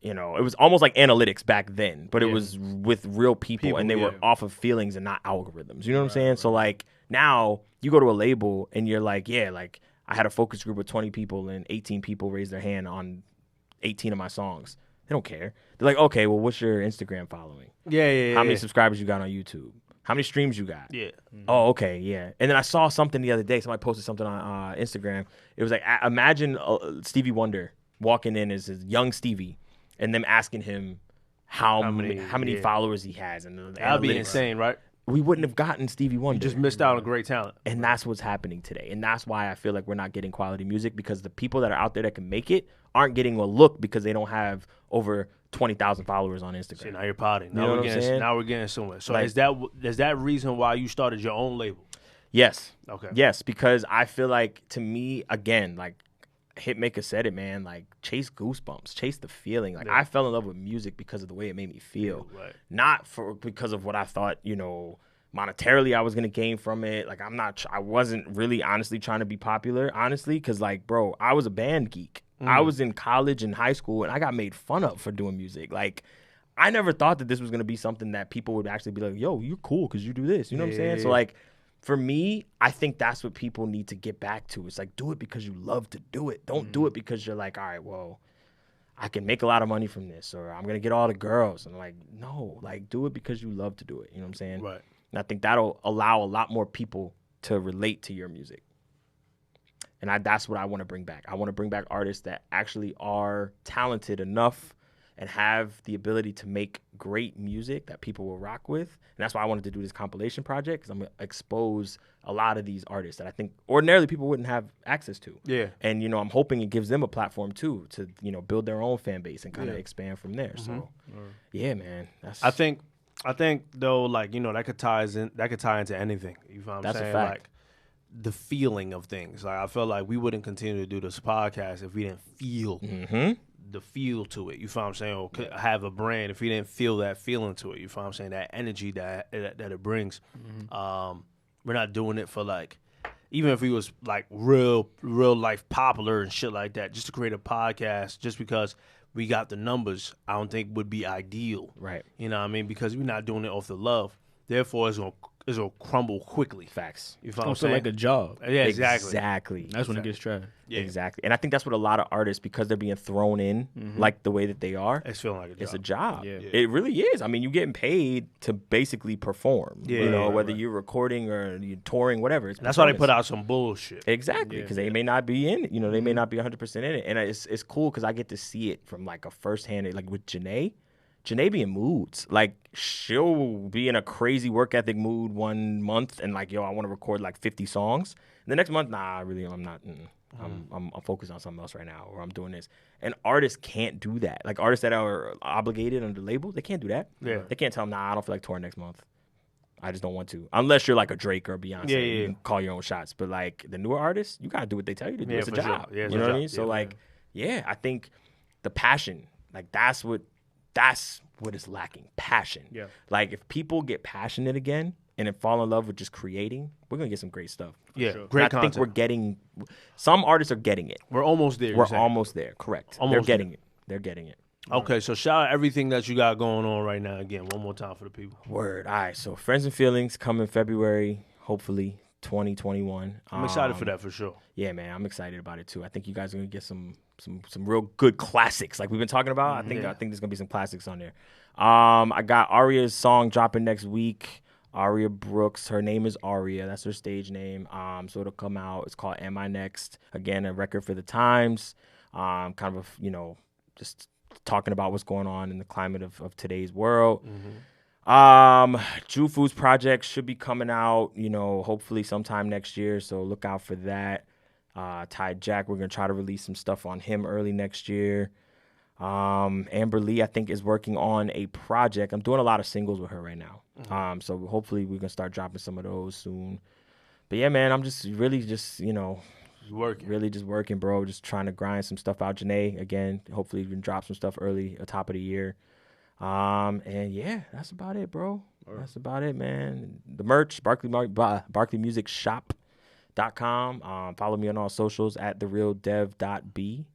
it was almost like analytics back then, but it was with real people and they were off of feelings and not algorithms. You know what I'm saying? Right. So like now you go to a label and you're like, yeah, like I had a focus group with 20 people and 18 people raised their hand on 18 of my songs. They don't care. They're like, okay, well, what's your Instagram following? Yeah. How many subscribers you got on YouTube? How many streams you got? Yeah. Oh, okay, yeah. And then I saw something the other day. Somebody posted something on Instagram. It was like, imagine Stevie Wonder walking in as his young Stevie, and them asking him how many followers he has. And That'd be insane, right? We wouldn't have gotten Stevie Wonder. You just missed out on great talent. And that's what's happening today. And that's why I feel like we're not getting quality music, because the people that are out there that can make it aren't getting a look because they don't have over 20,000 followers on Instagram. See, now you're potting. You know what I'm saying? Now we're getting somewhere. So Like- is that reason why you started your own label? Yes. Okay. Yes, because I feel like, to me, again, like Hitmaker said it, man, like chase goosebumps, chase the feeling. Like I fell in love with music because of the way it made me feel. Right. Not because of what I thought, monetarily I was going to gain from it. Like I wasn't really honestly trying to be popular, honestly, because like, bro, I was a band geek. I was in college and high school, and I got made fun of for doing music. Like, I never thought that this was going to be something that people would actually be like, yo, you're cool because you do this. You know what I'm saying? So, like, for me, I think that's what people need to get back to. It's like, do it because you love to do it. Don't do it because you're like, all right, well, I can make a lot of money from this, or I'm going to get all the girls. And I'm like, no, like, do it because you love to do it. You know what I'm saying? Right. And I think that'll allow a lot more people to relate to your music. And that's what I want to bring back. I want to bring back artists that actually are talented enough and have the ability to make great music that people will rock with. And that's why I wanted to do this compilation project, because I'm going to expose a lot of these artists that I think ordinarily people wouldn't have access to. Yeah. And, I'm hoping it gives them a platform too to, build their own fan base and kind of expand from there. So, yeah, man. I think though, like, that could tie into anything. You feel what I'm That's a saying? fact. Like the feeling of things. Like I feel like we wouldn't continue to do this podcast if we didn't feel the feel to it. You feel what I'm saying? Or have a brand if we didn't feel that feeling to it. You feel what I'm saying? That energy that it brings. We're not doing it for like, even if we was like real life popular and shit like that, just to create a podcast just because we got the numbers, I don't think would be ideal. Right. You know what I mean? Because we're not doing it off the love. Therefore, it's gonna crumble quickly. Facts. You feel what I'm Don't feel saying? like a job. Yeah, exactly. Exactly. That's when it gets trash. Yeah. Exactly. And I think that's what a lot of artists, because they're being thrown in like the way that they are, It's feeling like a job. it's a job. Yeah. It really is. I mean, you're getting paid to basically perform. Yeah, whether you're recording or you're touring, whatever. That's why they put out some bullshit. Exactly, because they may not be in it. They may not be 100% in it. And it's cool because I get to see it from like a firsthand, like with Janae. Janae be in moods. Like, she'll be in a crazy work ethic mood one month and like, yo, I want to record like 50 songs. And the next month, nah, really, I'm not. I'm focused on something else right now, or I'm doing this. And artists can't do that. Like, artists that are obligated under label, they can't do that. Yeah. They can't tell them, nah, I don't feel like touring next month. I just don't want to. Unless you're like a Drake or a Beyonce. Yeah. You can call your own shots. But like the newer artists, you got to do what they tell you to do. Yeah, It's a for sure. job. Yeah, it's you a know what I job. mean? So Yeah, like, yeah, I think the passion, like that's what is lacking. Passion. Yeah. Like if people get passionate again and then fall in love with just creating, we're going to get some great stuff. Yeah, sure. great And I content. think we're getting, some artists are getting it. We're almost there. We're almost there. Correct. They're Almost getting it. They're getting it. Okay, so shout out everything that you got going on right now again. One more time for the people. Word. All right. So Friends and Feelings coming February, hopefully 2021. I'm excited for that for sure. Yeah, man, I'm excited about it too. I think you guys are gonna get some real good classics, like we've been talking about. I think there's gonna be some classics on there. I got Aria's song dropping next week. Aria Brooks, her name is Aria. That's her stage name. So it'll come out. It's called Am I Next? Again, a record for the times. Kind of just talking about what's going on in the climate of today's world. Jufu's project should be coming out, hopefully sometime next year. So look out for that. Ty Jack, we're going to try to release some stuff on him early next year. Amber Lee, I think, is working on a project. I'm doing a lot of singles with her right now. So hopefully we can start dropping some of those soon. But yeah, man, I'm just really just, Working. really just working, bro. Just trying to grind some stuff out. Janae, again, hopefully we can drop some stuff early, top of the year. And yeah, that's about it, bro. That's about it, man. The merch, BarkleyMusicShop.com. Follow me on all socials at therealdev.b.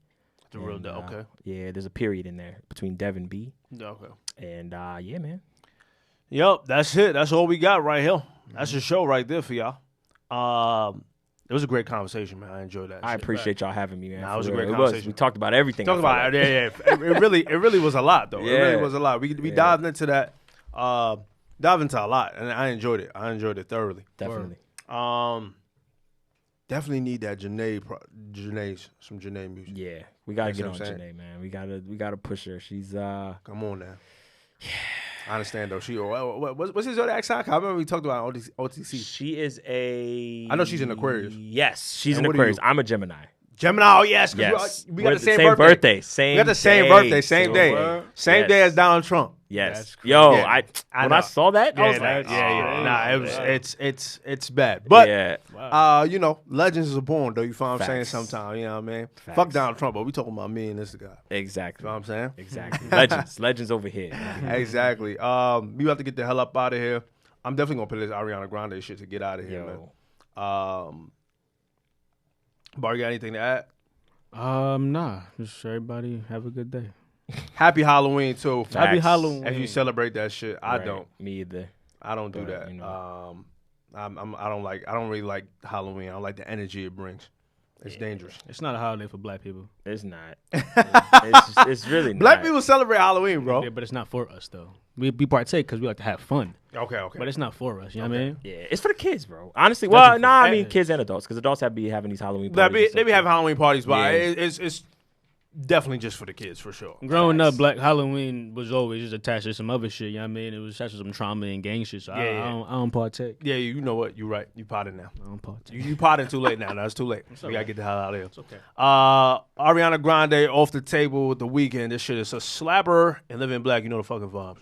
The real deal. Okay. Yeah, there's a period in there between Dev and B. Okay. And yeah, man. Yep, that's it. That's all we got right here. That's the show right there for y'all. It was a great conversation, man. I enjoyed that. I shit. appreciate y'all having me, man. Nah, it was For a great real. conversation. We talked about everything. Talk I felt about like. it. Yeah. It really was a lot though. It Yeah. really was a lot. We dived into that. Dive into a lot, and I enjoyed it. I enjoyed it thoroughly. Definitely. Definitely need that some Janae music. Yeah, we gotta You get know on what I'm saying? Janae, man. We gotta push her. She's Come on now. Yeah. I understand though. What's his zodiac sign? I remember we talked about OTC. she is a. I know she's an Aquarius. Yes, she's And an what are Aquarius. you? I'm a Gemini. Gemini. Oh yes, 'cause Yes, we got We're the same birthday. Same. We got the same day. birthday, same day, Word. same Yes. day as Donald Trump. Yes. That's Yo, Yeah. I when know. I saw that, I was Yeah, like, yeah. Nah, it was. yeah. It's bad. But yeah. you know, legends are born though. You find what I'm saying? Facts. Sometimes, you know what I mean? Fuck Facts. Donald Trump, but we talking about me and this guy. Exactly. You know what I'm saying? Exactly. Legends over here. Exactly. We have to get the hell up out of here. I'm definitely gonna play this Ariana Grande shit to get out of here, Yo. man. Bar, you got anything to add? Nah. Just everybody have a good day. Happy Halloween too. Happy Facts. Halloween. If you celebrate that shit, I Right. don't. Me either. I don't do But, that. you know. I don't really like Halloween. I don't like the energy it brings. It's dangerous. It's not a holiday for black people. It's not. It's really not. Black people celebrate Halloween, bro. Yeah, but it's not for us though. We partake because we like to have fun, Okay. but it's not for us. You know what I mean? Yeah, it's for the kids, bro. Honestly, well, Definitely. I mean kids and adults, because adults have be having these Halloween They parties. be having Halloween parties, but Yeah. it's definitely just for the kids for sure. Growing Facts. up, Black Halloween was always just attached to some other shit. You know what I mean? It was attached to some trauma and gang shit. So I Yeah. don't partake. Yeah, you know what? You're right. You potted now. I don't partake. You potted too late now. No, it's too late. We gotta okay. get the hell out of here. It's okay. Ariana Grande off the table with The Weeknd. This shit is a slapper and Living Black. You know the fucking vibes.